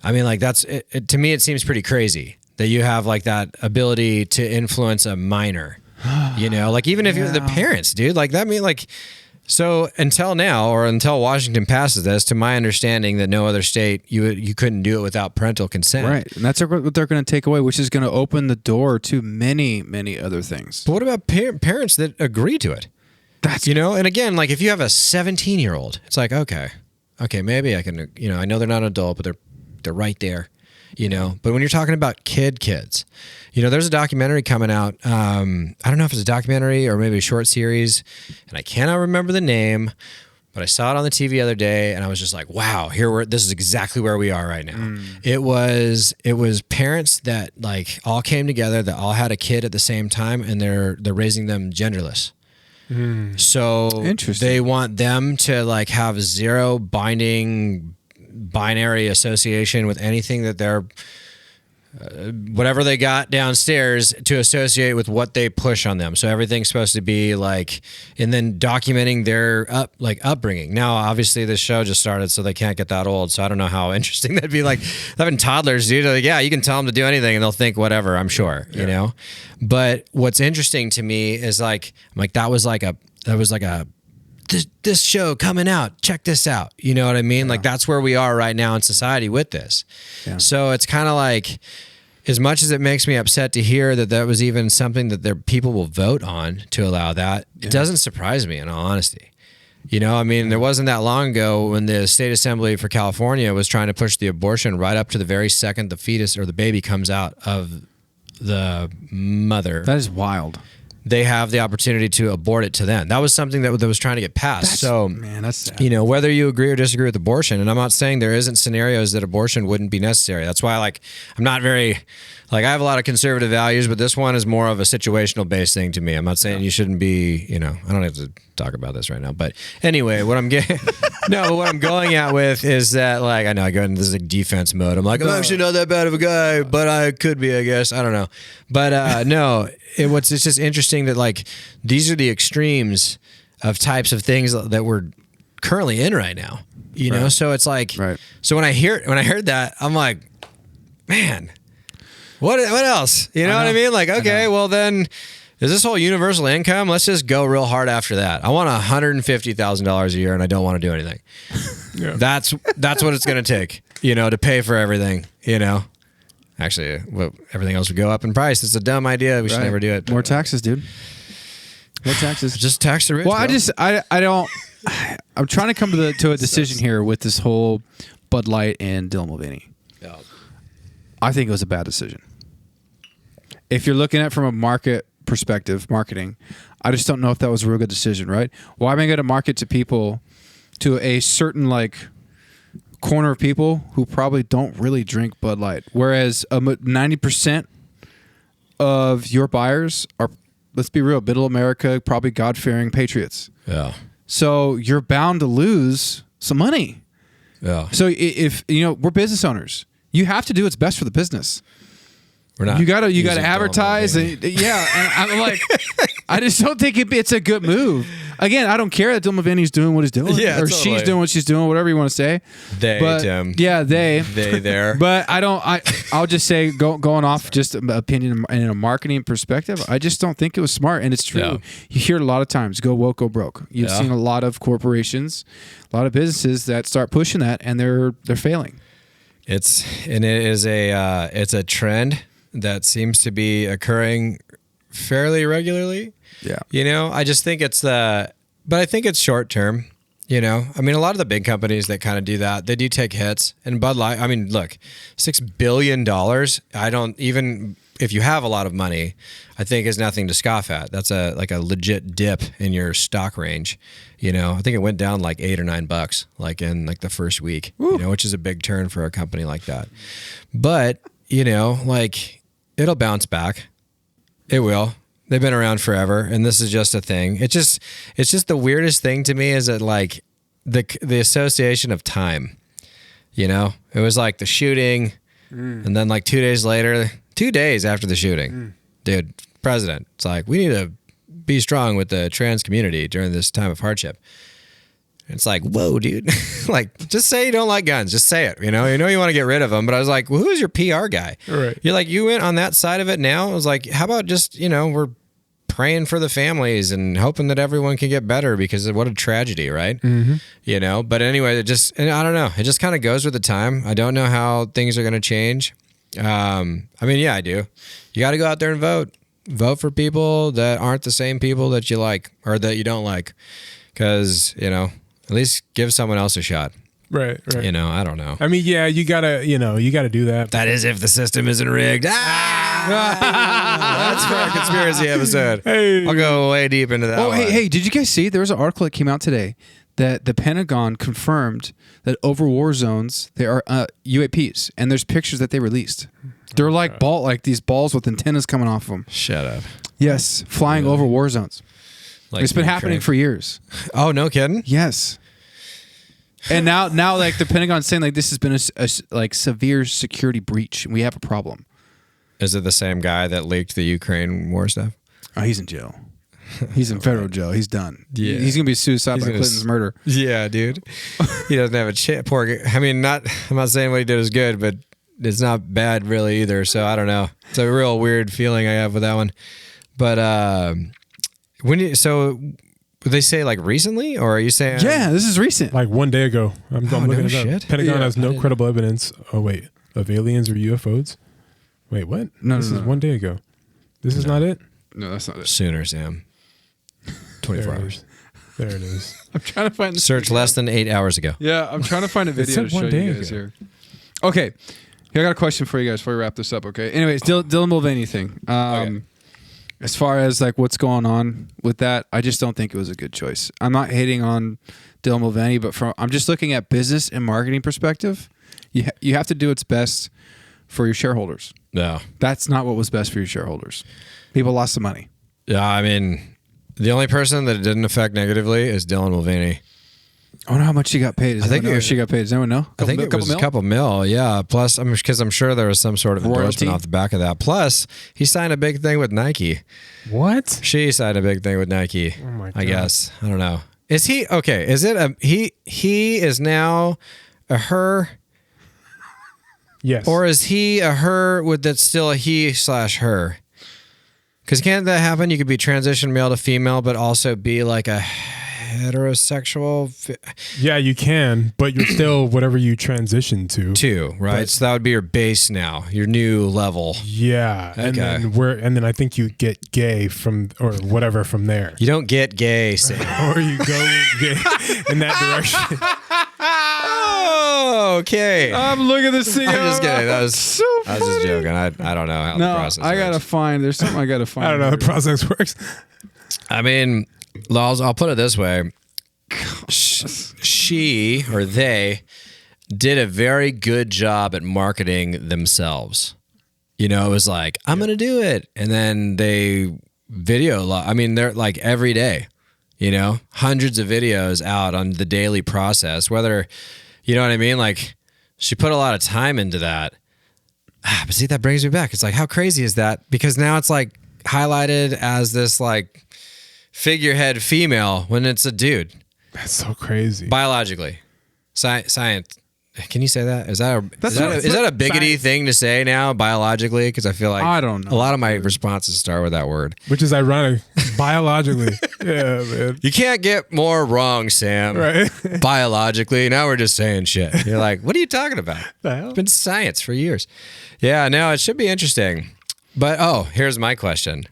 that's it, to me, it seems pretty crazy that you have that ability to influence a minor, even if you're the parents, dude, so until now, or until Washington passes this, to my understanding, that no other state, you couldn't do it without parental consent. Right. And that's what they're going to take away, which is going to open the door to many, many other things. But what about parents that agree to it? That's, and again, if you have a 17-year-old, it's okay, maybe I can, I know they're not an adult, but they're right there, but when you're talking about kids, there's a documentary coming out. I don't know if it's a documentary or maybe a short series, and I cannot remember the name, but I saw it on the TV the other day, and I was just like, wow, this is exactly where we are right now. It was parents that all came together, that all had a kid at the same time, and they're raising them genderless. So Interesting. they want them to like have zero binding binary association with anything that they're whatever they got downstairs to associate with what they push on them. So everything's supposed to be like, and then documenting their upbringing. Now, obviously this show just started, so they can't get that old. So I don't know how interesting that'd be. Like having toddlers, dude. Like, yeah, you can tell them to do anything and they'll think whatever, I'm sure, you know? But what's interesting to me is like, I'm like, that was like a, this show coming out, check this out. You know what I mean? Like that's where we are right now in society with this. Yeah. So it's kind of like, as much as it makes me upset to hear that that was even something that their people will vote on to allow that, it doesn't surprise me in all honesty. You know, I mean, there wasn't that long ago when the state assembly for California was trying to push the abortion right up to the very second the fetus or the baby comes out of the mother. That is wild. They have the opportunity to abort it to then. That was something that was trying to get passed. That's sad. You know, whether you agree or disagree with abortion, and I'm not saying there isn't scenarios that abortion wouldn't be necessary. That's why, like, I'm not very, like, I have a lot of conservative values, but this one is more of a situational based thing to me. I'm not saying you shouldn't be, you know, I don't have to talk about this right now, but anyway, what I'm getting, what I'm going at with is that, like, I know I go into this like defense mode. I'm like, I'm actually not that bad of a guy, but I could be, I guess. I don't know. But no, it's just interesting that like these are the extremes of types of things that we're currently in right now. You know, so it's like, so when I heard that, I'm like, man, what else? You know what I mean? Like, okay, well then, is this whole universal income? Let's just go real hard after that. I want $150,000 a year, and I don't want to do anything. That's what it's going to take, you know, to pay for everything. You know, actually, everything else would go up in price. It's a dumb idea. We should never do it. More taxes, dude. More taxes. Just tax the rich. Well, bro. I don't. I'm trying to come to a decision here with this whole Bud Light and Dylan Mulvaney. Yeah. I think it was a bad decision. If you're looking at it from a marketing, I just don't know if that was a real good decision, right? Why am I going to market to people, to a certain like corner of people who probably don't really drink Bud Light, whereas 90% of your buyers are, let's be real, middle America, probably God-fearing patriots. Yeah. So you're bound to lose some money. Yeah. So if you know, we're business owners, you have to do what's best for the business. We're not. You gotta advertise, and I'm like, I just don't think it's a good move. Again, I don't care that Dylan Mulvaney's doing what he's doing, or she's doing what she's doing, whatever you want to say. They, there. But I'll just say, going off just opinion in a marketing perspective, I just don't think it was smart, and it's true. Yeah. You hear it a lot of times: "Go woke, go broke." You've seen a lot of corporations, a lot of businesses that start pushing that, and they're failing. It's a trend that seems to be occurring fairly regularly. Yeah. You know, I just think but I think it's short term. You know, I mean, a lot of the big companies that kind of do that, they do take hits. And Bud Light, I mean, look, $6 billion, if you have a lot of money, I think is nothing to scoff at. That's a legit dip in your stock range. You know, I think it went down like $8 or $9, like in like the first week, you know, which is a big turn for a company like that. But, you know, like it'll bounce back. It will. They've been around forever, and this is just a thing. It's just the weirdest thing to me is that like the association of time. You know, it was like the shooting, and then like 2 days later, 2 days after the shooting, dude, president, it's like we need to be strong with the trans community during this time of hardship. It's like, whoa, dude. Like, just say you don't like guns. Just say it. You know you want to get rid of them. But I was like, well, who's your PR guy? Right. You're like, you went on that side of it now? I was like, how about just, you know, we're praying for the families and hoping that everyone can get better because what a tragedy, right? Mm-hmm. You know, but anyway, I don't know. It just kind of goes with the time. I don't know how things are going to change. I mean, yeah, I do. You got to go out there and vote. Vote for people that aren't the same people that you like or that you don't like. Because, you know, at least give someone else a shot. Right. You know, I don't know. I mean, yeah, you gotta do that. That is if the system isn't rigged. That's for our conspiracy episode. Hey. I'll go way deep into that. Oh, hey, did you guys see? There was an article that came out today that the Pentagon confirmed that over war zones there are UAPs, and there's pictures that they released. They're like these balls with antennas coming off of them. Shut up. Yes, flying over war zones. Like It's been happening for years. Oh, no kidding. Yes. And now, like the Pentagon's saying, like this has been a like severe security breach. And we have a problem. Is it the same guy that leaked the Ukraine war stuff? Oh, he's in jail. He's in federal jail. He's done. Yeah. He's gonna be suicide by Clinton's murder. Yeah, dude. He doesn't have a chance. I mean, I'm not saying what he did was good, but it's not bad really either. So I don't know. It's a real weird feeling I have with that one. But would they say like recently, or are you saying? Yeah, this is recent. Like 1 day ago. I'm looking no it shit. up. Pentagon has no credible evidence. Oh wait, of aliens or UFOs. Wait, what? No, this is 1 day ago. This is not it. No, that's not it. Sooner, Sam. 24 hours. There it is. I'm trying to find. Search less than 8 hours ago. Yeah, I'm trying to find a video to show you guys here. Okay, I got a question for you guys before we wrap this up. Okay. Anyways, Dylan Mulvaney thing. Okay. As far as like what's going on with that, I just don't think it was a good choice. I'm not hating on Dylan Mulvaney, but I'm just looking at business and marketing perspective. You have to do what's best for your shareholders. No. That's not what was best for your shareholders. People lost some money. Yeah, I mean, the only person that it didn't affect negatively is Dylan Mulvaney. I wonder how much she got paid. She got paid. Does anyone know? I think it was a couple mil. Yeah. Plus, because I'm sure there was some sort of endorsement off the back of that. Plus, he signed a big thing with Nike. What? She signed a big thing with Nike. Oh my God. I guess. I don't know. Is he okay? Is it he is now a her? Yes. Or is he a her with that's still a he/her? Because can't that happen? You could be transition male to female, but also be like a heterosexual. Yeah, you can, but you're still whatever you transition to. Right? But, so that would be your base now, your new level. Yeah, Okay. and then I think you get gay from or whatever from there. You don't get gay, Sam. Or you go gay in that direction. Oh, okay. I'm looking at this thing. I'm just kidding. That was so I was just joking. I don't know how the process works. There's something I gotta find. I don't know how the process works. I mean, I'll put it this way. She or they did a very good job at marketing themselves. You know, it was like, I'm going to do it. And then they video a lot. I mean, they're like every day, you know, hundreds of videos out on the daily process, whether, you know what I mean? Like she put a lot of time into that. But see, that brings me back. It's like, how crazy is that? Because now it's like highlighted as this like figurehead female when it's a dude. That's so crazy. Biologically. Science. Can you say that? Is that a biggity thing to say now, biologically? Because I feel like I don't know. A lot of my responses start with that word. Which is ironic. Biologically. Yeah, man. You can't get more wrong, Sam. Right. Biologically. Now we're just saying shit. You're like, what are you talking about? The hell? It's been science for years. Yeah, no, it should be interesting. But, here's my question.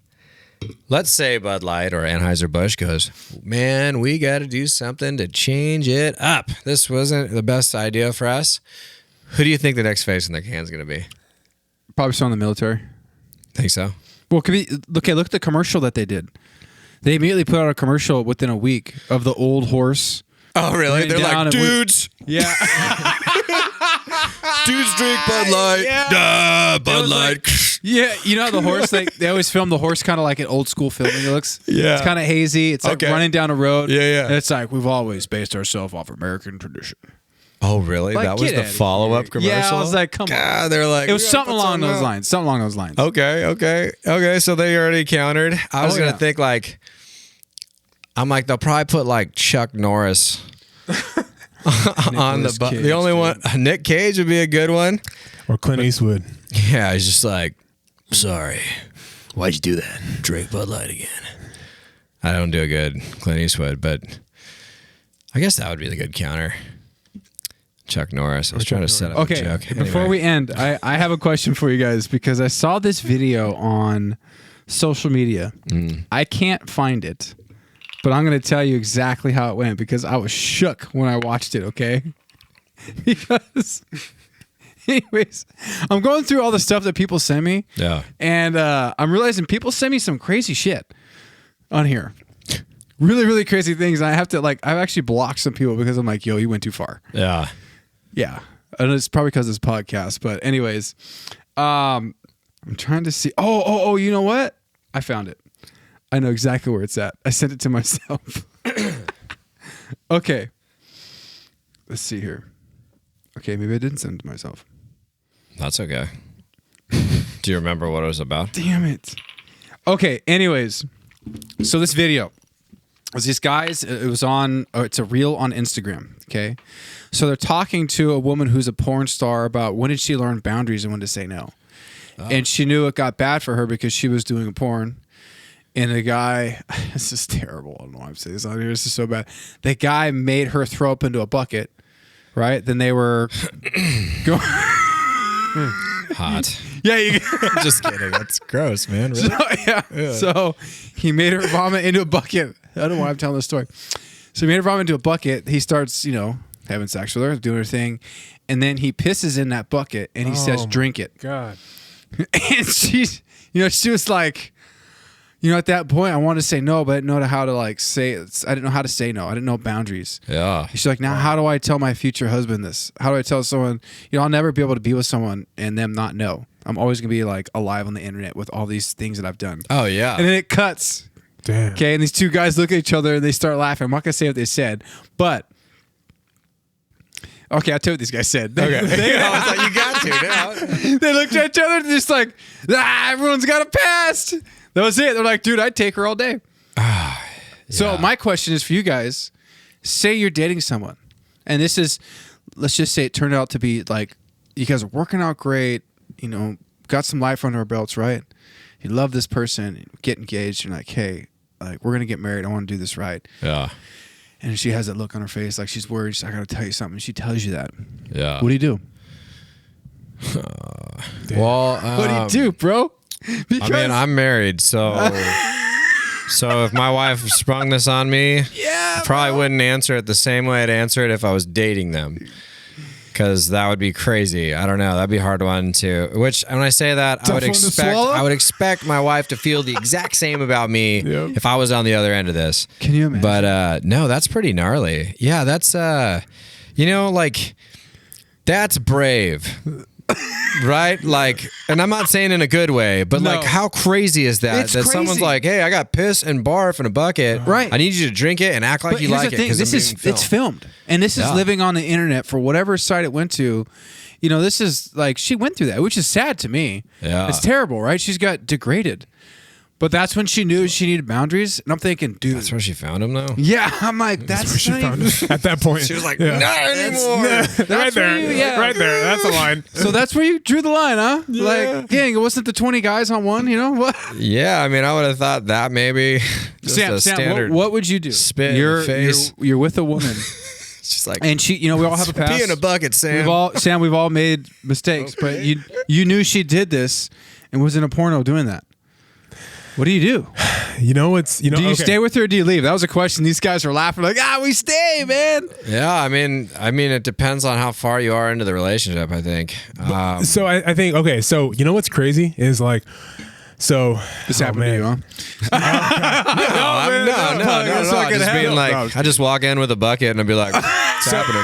Let's say Bud Light or Anheuser-Busch goes, man, we got to do something to change it up. This wasn't the best idea for us. Who do you think the next face in the can is going to be? Probably someone in the military. Think so? Well, look at the commercial that they did. They immediately put out a commercial within a week of the old horse. Oh, really? Laying They're down like, and dudes. Yeah. Dudes drink Bud Light. Yeah. Bud Light. Yeah, you know how the horse, they always film the horse kind of like an old school filming looks? Yeah. It's kind of hazy. It's like Okay. running down a road. Yeah. And it's like, we've always based ourselves off American tradition. Oh, really? Like, that was get the outta follow-up here. commercial? Yeah, I was like, come on. God, they're like, It was we gotta something put along those out. lines. Something along those lines. Okay. So they already countered. I was going to think like, I'm like, they'll probably put like Chuck Norris on the Cage, the only one. Nick Cage would be a good one. Or Clint Eastwood. Yeah, he's just like, sorry, why'd you do that? Drink Bud Light again. I don't do a good Clint Eastwood, but I guess that would be the good counter. Chuck Norris. I was trying to set up a joke. Before Anyway. we end, I have a question for you guys because I saw this video on social media. I can't find it, but I'm going to tell you exactly how it went because I was shook when I watched it, okay? Because, anyways, I'm going through all the stuff that people send me. Yeah. And I'm realizing people send me some crazy shit on here. Really, really crazy things. And I've actually blocked some people because I'm like, yo, you went too far. Yeah. Yeah. And it's probably because it's podcast. But anyways, I'm trying to see. Oh, you know what? I found it. I know exactly where it's at. I sent it to myself. Okay. Let's see here. Okay, maybe I didn't send it to myself. That's okay. Do you remember what it was about? Damn it. Okay, anyways. So this video was these guys, it was on, it's a reel on Instagram, okay? So they're talking to a woman who's a porn star about when did she learn boundaries and when to say no. Oh. And she knew it got bad for her because she was doing a porn. And the guy, this is terrible. I don't know why I'm saying this on here. This is so bad. The guy made her throw up into a bucket, right? Then they were going. Hot. Yeah, Just kidding. That's gross, man. Really? So he made her vomit into a bucket. I don't know why I'm telling this story. So he made her vomit into a bucket. He starts, having sex with her, doing her thing. And then he pisses in that bucket and he says, drink it. God. And she's, she was like, at that point, I wanted to say no, but I didn't know how to say it. I didn't know how to say no. I didn't know boundaries. Yeah. She's like, now how do I tell my future husband this? How do I tell someone, I'll never be able to be with someone and them not know. I'm always going to be alive on the internet with all these things that I've done. Oh, yeah. And then it cuts. Damn. Okay. And these two guys look at each other and they start laughing. I'm not going to say what they said, but. Okay, I'll tell you what these guys said. Okay. I was like, you got to now. They looked at each other and just like, everyone's got a pass. That was it. They're like, dude, I'd take her all day. Yeah. So my question is for you guys, say you're dating someone. And this is, let's just say it turned out to be like, you guys are working out great, got some life under our belts, right? You love this person, get engaged, and like, hey, we're going to get married. I want to do this right. Yeah. And she has that look on her face like she's worried. She's like, I got to tell you something. She tells you that. Yeah. What do you do? Well, what do you do, bro? Because I'm married, so if my wife sprung this on me, I probably wouldn't answer it the same way I'd answer it if I was dating them. Because that would be crazy. I don't know. That'd be a hard one to. Which, when I say that, I would expect my wife to feel the exact same about me if I was on the other end of this. Can you imagine? But no, that's pretty gnarly. Yeah, that's that's brave. Right? And I'm not saying in a good way, but how crazy is that? It's that crazy. Someone's like, hey, I got piss and barf in a bucket. Right. I need you to drink it and act like you like it. This it's filmed. And this is living on the internet for whatever site it went to. This is she went through that, which is sad to me. Yeah. It's terrible, right? She's got degraded. But that's when she knew she needed boundaries. And I'm thinking, dude. That's where she found him, though? Yeah. I'm like, that's where she found him. At that point. She was like, not anymore. Right there. Right there. That's the line. So that's where you drew the line, huh? Yeah. Dang, it wasn't the 20 guys on one, What? Yeah, I mean, I would have thought that maybe. Just Sam, standard what would you do? spit in the face. You're with a woman. She's like, and she, we all have a past. pee in a bucket, Sam. We've all made mistakes, but you knew she did this and was in a porno doing that. What do you do? Do you stay with her or do you leave? That was a question. These guys were laughing like, we stay, man. Yeah, I mean, it depends on how far you are into the relationship, I think. So I think, okay, so what's crazy is this happened to you, huh? No. Just being I just walk in with a bucket and I'd be like, what's happening?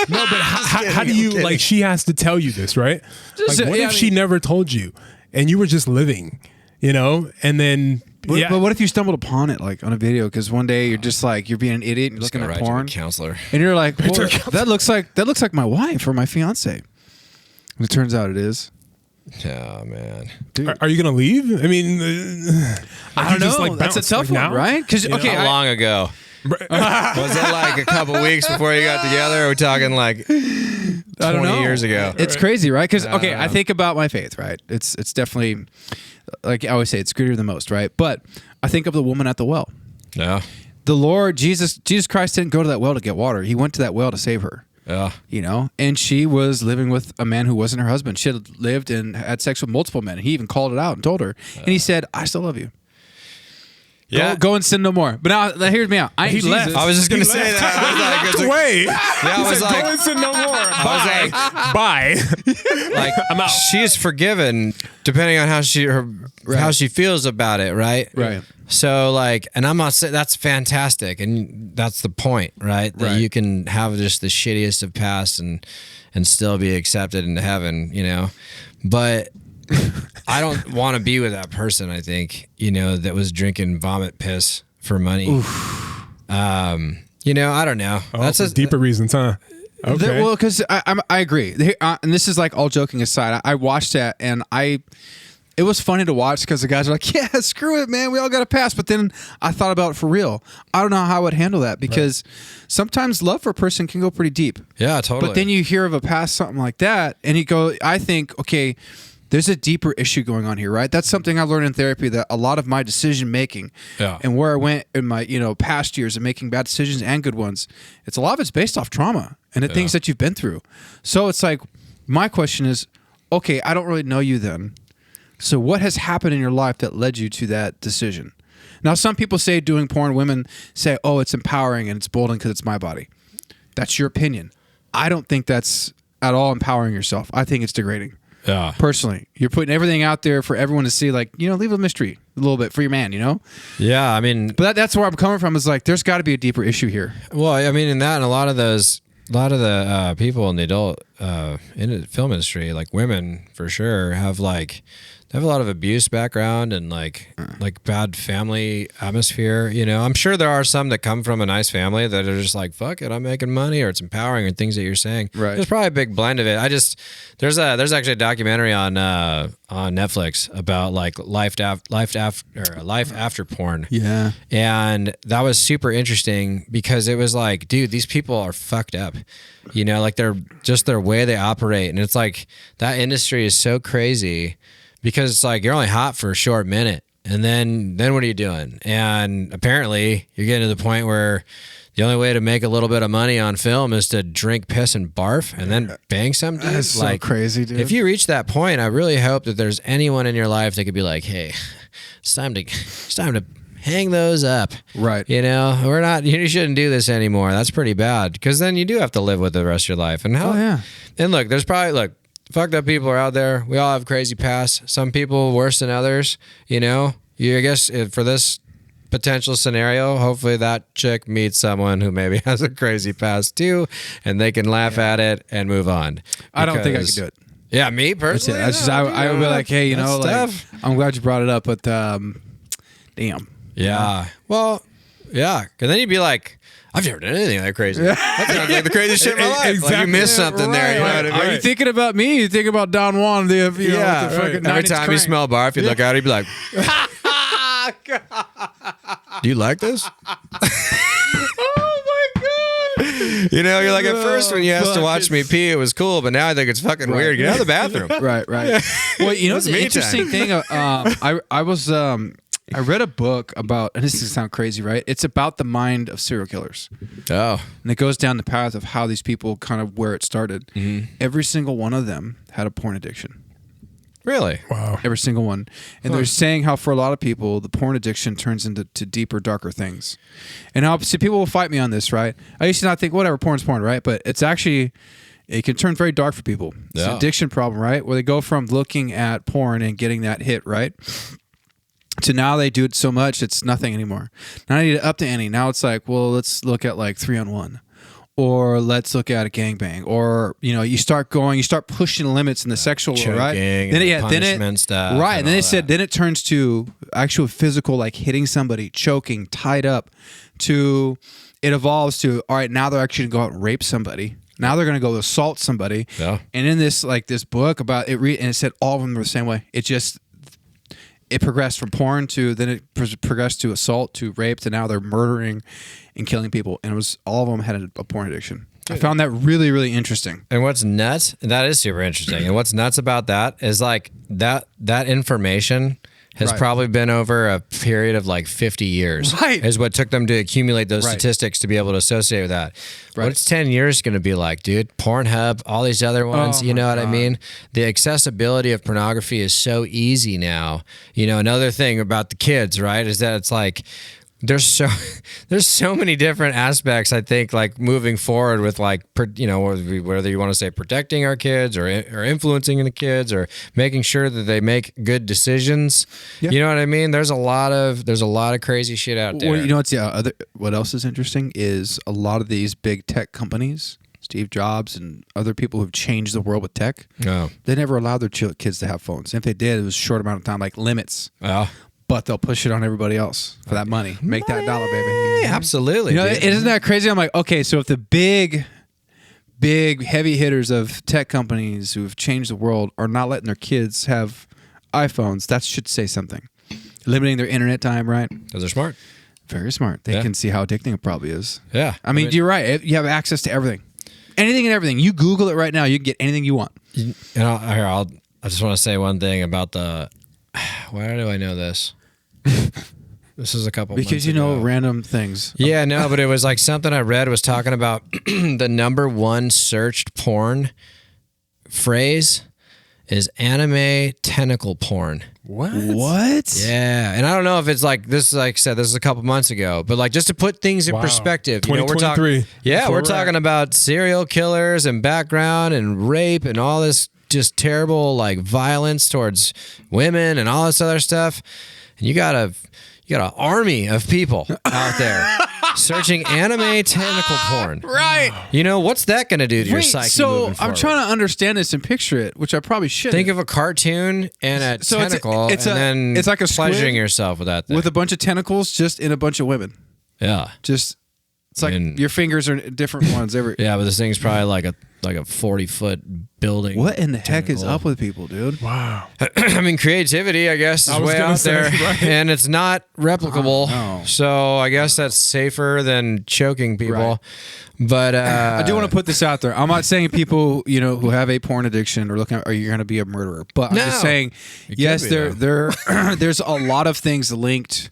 No, but how do you, she has to tell you this, right? What if she never told you and you were just living, and then... But what if you stumbled upon it on a video? Because one day you're just you're being an idiot and you're looking at porn, to a counselor, and you're like, well, that looks like my wife or my fiance. And it turns out it is. Yeah, man. Dude. Are you gonna leave? I mean, I don't know. That's a tough one, right? Because how long ago? Was it a couple weeks before you got together? Or are we talking 20 years ago? It's crazy, right? Because I think about my faith, right? It's definitely, like I always say, it's greater than most, right? But I think of the woman at the well. Yeah. The Lord Jesus Christ didn't go to that well to get water. He went to that well to save her. Yeah. And she was living with a man who wasn't her husband. She had lived and had sex with multiple men. He even called it out and told her. And he said, I still love you. Yeah. Go and sin no more. But now, here's me out. I ain't Jesus. Left. I was just going to say that. I was like, wait. Yeah, I was like, go and sin no more. Bye. I'm out. She is forgiven depending on how she feels about it, right? Right. So and I'm not saying that's fantastic, and that's the point, right? That you can have just the shittiest of past and still be accepted into heaven, But I don't want to be with that person. I think, that was drinking vomit piss for money. I don't know. Oh, That's a deeper reasons, huh? Okay. Well, because I agree, and this is like all joking aside. I watched that, and it was funny to watch because the guys are like, "Yeah, screw it, man. We all got to pass." But then I thought about it for real. I don't know how I would handle that because sometimes love for a person can go pretty deep. Yeah, totally. But then you hear of a past something like that, and you go, I think, okay, there's a deeper issue going on here, right? That's something I learned in therapy, that a lot of my decision making and where I went in my past years of making bad decisions and good ones, a lot of it's based off trauma and the things that you've been through. So it's like, my question is, okay, I don't really know you then. So what has happened in your life that led you to that decision? Now, some people say doing porn, women say, oh, it's empowering and it's emboldening because it's my body. That's your opinion. I don't think that's at all empowering yourself. I think it's degrading. Yeah. Personally, you're putting everything out there for everyone to see, like, leave a mystery a little bit for your man, Yeah, I mean, But that's where I'm coming from, is like, there's got to be a deeper issue here. well, I mean, in that, and a lot of the people in the adult in the film industry, like women for sure, have they have a lot of abuse background and like bad family atmosphere. I'm sure there are some that come from a nice family that are just like, fuck it, I'm making money, or it's empowering, or things that you're saying. Right. There's probably a big blend of it. There's actually a documentary on Netflix about like life after porn. Yeah. And that was super interesting because it was like, dude, these people are fucked up. Like they're just their way they operate. And it's like that industry is so crazy because it's like you're only hot for a short minute. And then what are you doing? And apparently you're getting to the point where the only way to make a little bit of money on film is to drink, piss, and barf and then bang some dude. That's so crazy, dude. If you reach that point, I really hope that there's anyone in your life that could be like, hey, it's time to hang those up. Right. You shouldn't do this anymore. That's pretty bad. Because then you do have to live with it the rest of your life. And and look, there's probably, fucked up people are out there. We all have crazy pasts. Some people worse than others. I guess for this potential scenario, hopefully that chick meets someone who maybe has a crazy past too, and they can laugh at it and move on. I don't think I could do it. Yeah, me personally. I would be like, hey, I'm glad you brought it up, but damn. Yeah. Well, yeah. Because then you'd be like, I've never done anything that crazy. That sounds like the craziest shit in my life. Exactly. Like you missed something there. You know what I mean? Are you thinking about me? You thinking about Don Juan? Every time you smell barf, you look out, you'd be like, do you like this? Oh my god! You're like, at first when you asked to watch me pee, it was cool, but now I think it's fucking weird. Get out of the bathroom. Right. Well, the interesting thing, I read a book about, and this is sound crazy, right? It's about the mind of serial killers. Oh. And it goes down the path of how these people kind of where it started. Mm-hmm. Every single one of them had a porn addiction. Really? Wow. Every single one. And they're saying how for a lot of people, the porn addiction turns into deeper, darker things. And people will fight me on this, right? I used to not think, whatever, porn's porn, right? But it's actually, it can turn very dark for people. It's an addiction problem, right? Where they go from looking at porn and getting that hit, right? To now they do it so much, it's nothing anymore. Now I need to up the ante. Now it's like, well, let's look at like 3-on-1. Or let's look at a gangbang. Or, you start pushing the limits in the sexual world, right? Punishment stuff. Right. And then then it turns to actual physical, like hitting somebody, choking, tied up, to it evolves to, all right, now they're actually going to go out and rape somebody. Now they're going to go assault somebody. Yeah. And in this book about it, and it said all of them were the same way. It progressed from porn to, then it progressed to assault, to rape, to now they're murdering and killing people. And all of them had a porn addiction. I found that really, really interesting. And what's nuts, that is super interesting. And what's nuts about that is like that information has probably been over a period of like 50 years. Right. Is what took them to accumulate those statistics to be able to associate with that. Right. What's 10 years going to be like, dude? Pornhub, all these other ones, you know what I mean? The accessibility of pornography is so easy now. Another thing about the kids, right, is that it's like, there's so many different aspects, I think, like moving forward with like, whether you want to say protecting our kids or influencing the kids or making sure that they make good decisions. Yeah. You know what I mean? There's a lot of crazy shit out there. Well, what else is interesting is a lot of these big tech companies Steve Jobs and other people who've changed the world with tech, Oh. they never allowed their kids to have phones. If they did, it was a short amount of time, like limits. Oh. But they'll push it on everybody else for that money. Make that dollar, baby. Absolutely. You know, dude. isn't that crazy? I'm like, okay, so if the big heavy hitters of tech companies who have changed the world are not letting their kids have iPhones, that should say something. Limiting their internet time, right? Because they're smart. Very smart. They can see how addicting it probably is. Yeah. I mean, you're right. You have access to everything. Anything and everything. You Google it right now, you can get anything you want. You know, I just want to say one thing about the. Why do I know this? This is a couple Because months you know ago. random things. Yeah, no, but it was like something I read was talking about the number one searched porn phrase is anime tentacle porn. What? Yeah, and I don't know if it's like this. Like I said, this is a couple months ago, but like just to put things in Wow. perspective, you know, we're 2023. talking. Yeah, That's where we're we're talking about serial killers and background and rape and all this just terrible like violence towards women and all this other stuff. And you got an army of people out there searching anime tentacle porn. Right. You know, what's that going to do to your Wait, psyche? so moving I'm forward? trying to understand this and picture it, which I probably should. Think of a cartoon and a So it's a- tentacle, it's a- and then it's like a squid pleasuring yourself with that thing. with a bunch of tentacles just in a bunch of women. Yeah. Just it's like And- your fingers are different ones every. Yeah, but this thing's probably like a 40-foot building. What in the heck is tentacle. up with people, dude? Wow. I mean, creativity, I guess, is I was way gonna out say, there, right. and it's not replicable. Oh, no. So I guess that's safer than choking people. Right. But I do want to put this out there. I'm not saying people, you know, who have a porn addiction or looking at, are you going to be a murderer? But I'm just No. saying, It yes, could be, there's a lot of things linked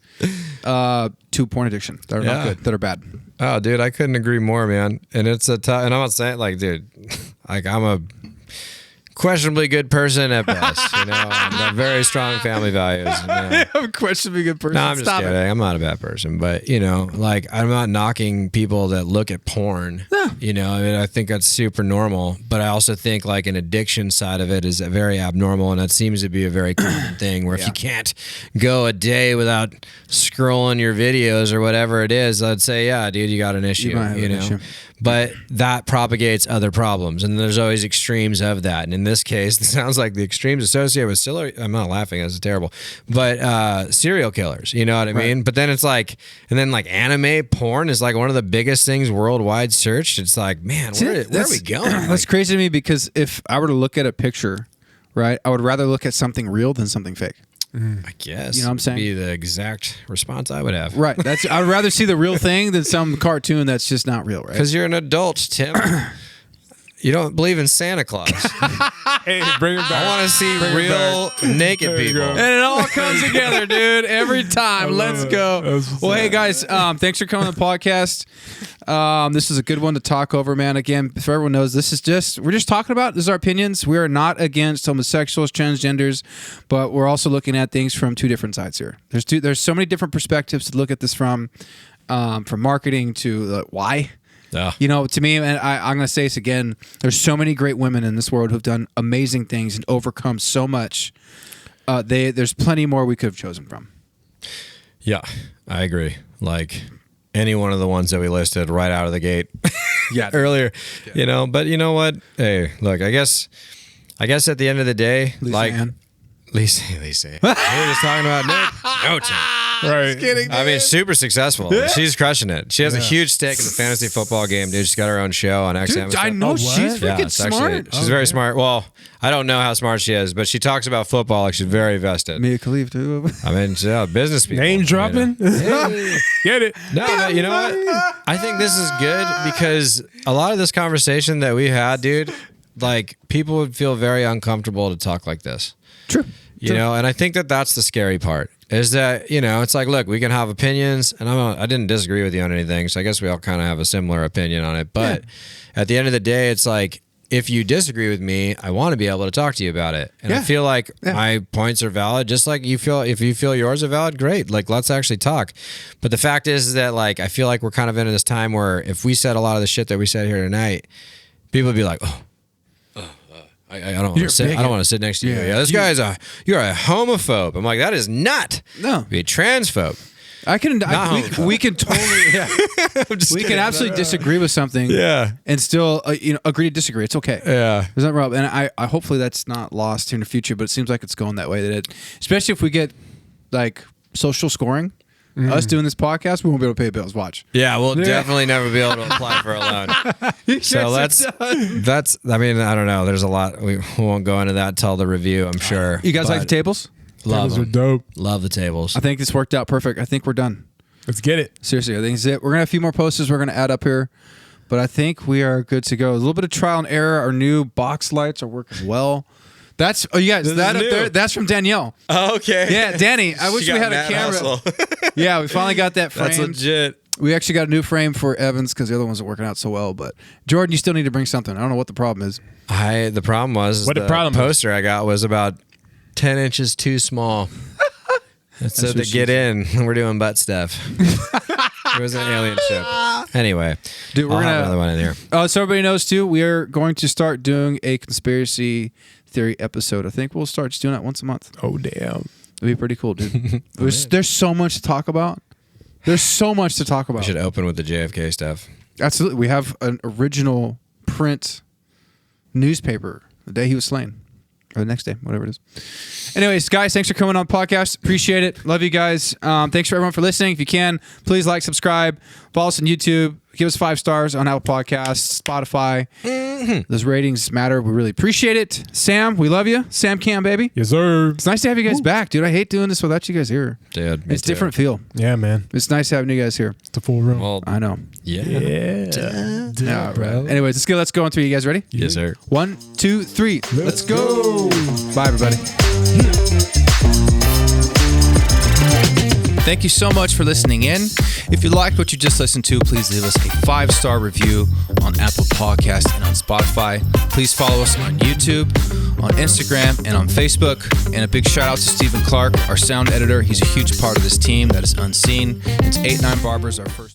to porn addiction that are not Yeah. good, that are bad. Oh, dude, I couldn't agree more, man. And it's and I'm not saying like, dude, like I'm a questionably good person at best. You know, I've got very strong family values. You know. I'm a questionably good person. No, I'm just Stop kidding. it. I'm not a bad person, but you know, like I'm not knocking people that look at porn. You know, I mean, I think that's super normal, but I also think like an addiction side of it is very abnormal, and that seems to be a very common thing. Where if you can't go a day without scrolling your videos or whatever it is, I'd say, yeah, dude, you got an issue. might have You an know, issue. but that propagates other problems, and there's always extremes of that. And in this case, it sounds like the extremes associated with I'm not laughing, that's terrible, but serial killers. You know what I mean? But then it's like, and then like anime porn is like one of the biggest things worldwide searched. It's like, man, where are we going? That's crazy to me because if I were to look at a picture, right, I would rather look at something real than something fake. I guess You know what I'm saying? Be the exact response I would have. Right. I'd rather see the real thing than some cartoon that's just not real, right? Because you're an adult, Tim. You don't believe in Santa Claus. Hey, bring it back. I want to see Bring it real back. naked There you people. go. And it all comes together, dude. Every time. Let's it. go. That's Well, hey guys, thanks for coming on the podcast. This is a good one to talk over, man. Again, so everyone knows, we're just talking about. This is our opinions. We are not against homosexuals, transgenders, but we're also looking at things from two different sides here. There's so many different perspectives to look at this from marketing to why. Yeah. You know, to me, and I'm going to say this again, there's so many great women in this world who've done amazing things and overcome so much. There's plenty more we could have chosen from. Yeah, I agree. Like any one of the ones that we listed right out of the gate Yeah. earlier, you know, but you know what? Hey, look, I guess at the end of the day, Lisa. We were just talking about no Tim. Right. kidding. I mean, super successful. She's crushing it. She has a huge stake in the fantasy football game, dude. She's got her own show on XM. Dude, I know Oh, she's what? freaking it's smart. actually, she's very smart. Well, I don't know how smart she is, but she talks about football like she's very vested. Mia Khalifa too. I mean, yeah, business people. Name you know. dropping? Get it. No, but you know what? I think this is good because a lot of this conversation that we had, dude, like people would feel very uncomfortable to talk like this. True. You know, and I think that that's the scary part is that, you know, it's like, look, we can have opinions and I didn't disagree with you on anything. So I guess we all kind of have a similar opinion on it. But at the end of the day, it's like, if you disagree with me, I want to be able to talk to you about it. And I feel like my points are valid, just like you feel, if you feel yours are valid, great. Like, let's actually talk. But the fact is that, like, I feel like we're kind of in this time where if we said a lot of the shit that we said here tonight, people would be like, I don't want to sit. I don't want to sit next to you. Yeah, this guy's you're a homophobe. I'm like, that is not. No. Be a transphobe. I can. Not We can totally. Yeah. We can absolutely disagree with something. Yeah. And still, agree to disagree. It's okay. Yeah. There's nothing wrong. And I hopefully that's not lost here in the future. But it seems like it's going that way. Especially if we get like social scoring. Us doing this podcast, we won't be able to pay bills. Watch. Yeah, we'll definitely never be able to apply for a loan. So that's. I mean, I don't know. There's a lot. We won't go into that till the review, I'm sure. You guys like the tables? Love Tables are them. dope. Love the tables. I think this worked out perfect. I think we're done. Let's get it. Seriously, I think it's it. We're gonna have a few more posters we're gonna add up here, but I think we are good to go. A little bit of trial and error. Our new box lights are working well. That's you guys. That up there, that's from Danielle. Oh, okay. Yeah, Danny. I wish we had a camera. Yeah, we finally got that framed. That's legit. We actually got a new frame for Evans because the other ones are working out so well. But Jordan, you still need to bring something. I don't know what the problem is. The problem was What the the problem poster I got was about 10 inches too small. So to get in, we're doing butt stuff. It was an alien ship. Anyway, Dude, we're I'll gonna have another one in here. So everybody knows too, we are going to start doing a conspiracy theory episode. I think we'll start just doing that once a month. Oh, damn. It'd be pretty cool, dude. There's so much to talk about. There's so much to talk about. We should open with the JFK stuff. Absolutely. We have an original print newspaper the day he was slain. Or the next day, whatever it is. Anyways, guys, thanks for coming on the podcast. Appreciate it. Love you guys. Thanks for everyone for listening. If you can, please like, subscribe, follow us on YouTube. Give us 5 stars on Apple Podcasts, Spotify. Those ratings matter. We really appreciate it. Sam, we love you. Sam Cam, baby. Yes, sir. It's nice to have you guys back, dude. I hate doing this without you guys here. Dude, It's different feel. Yeah, man. It's nice having you guys here. It's a full room. Well, I know. yeah. Yeah, right. Anyways, let's go on 3. You guys ready? Yes, sir. 1, 2, 3. Let's go. Bye, everybody. Thank you so much for listening in. If you liked what you just listened to, please leave us a 5-star review on Apple Podcasts and on Spotify. Please follow us on YouTube, on Instagram, and on Facebook. And a big shout out to Stephen Clark, our sound editor. He's a huge part of this team that is unseen. It's 89 Barbers, our first.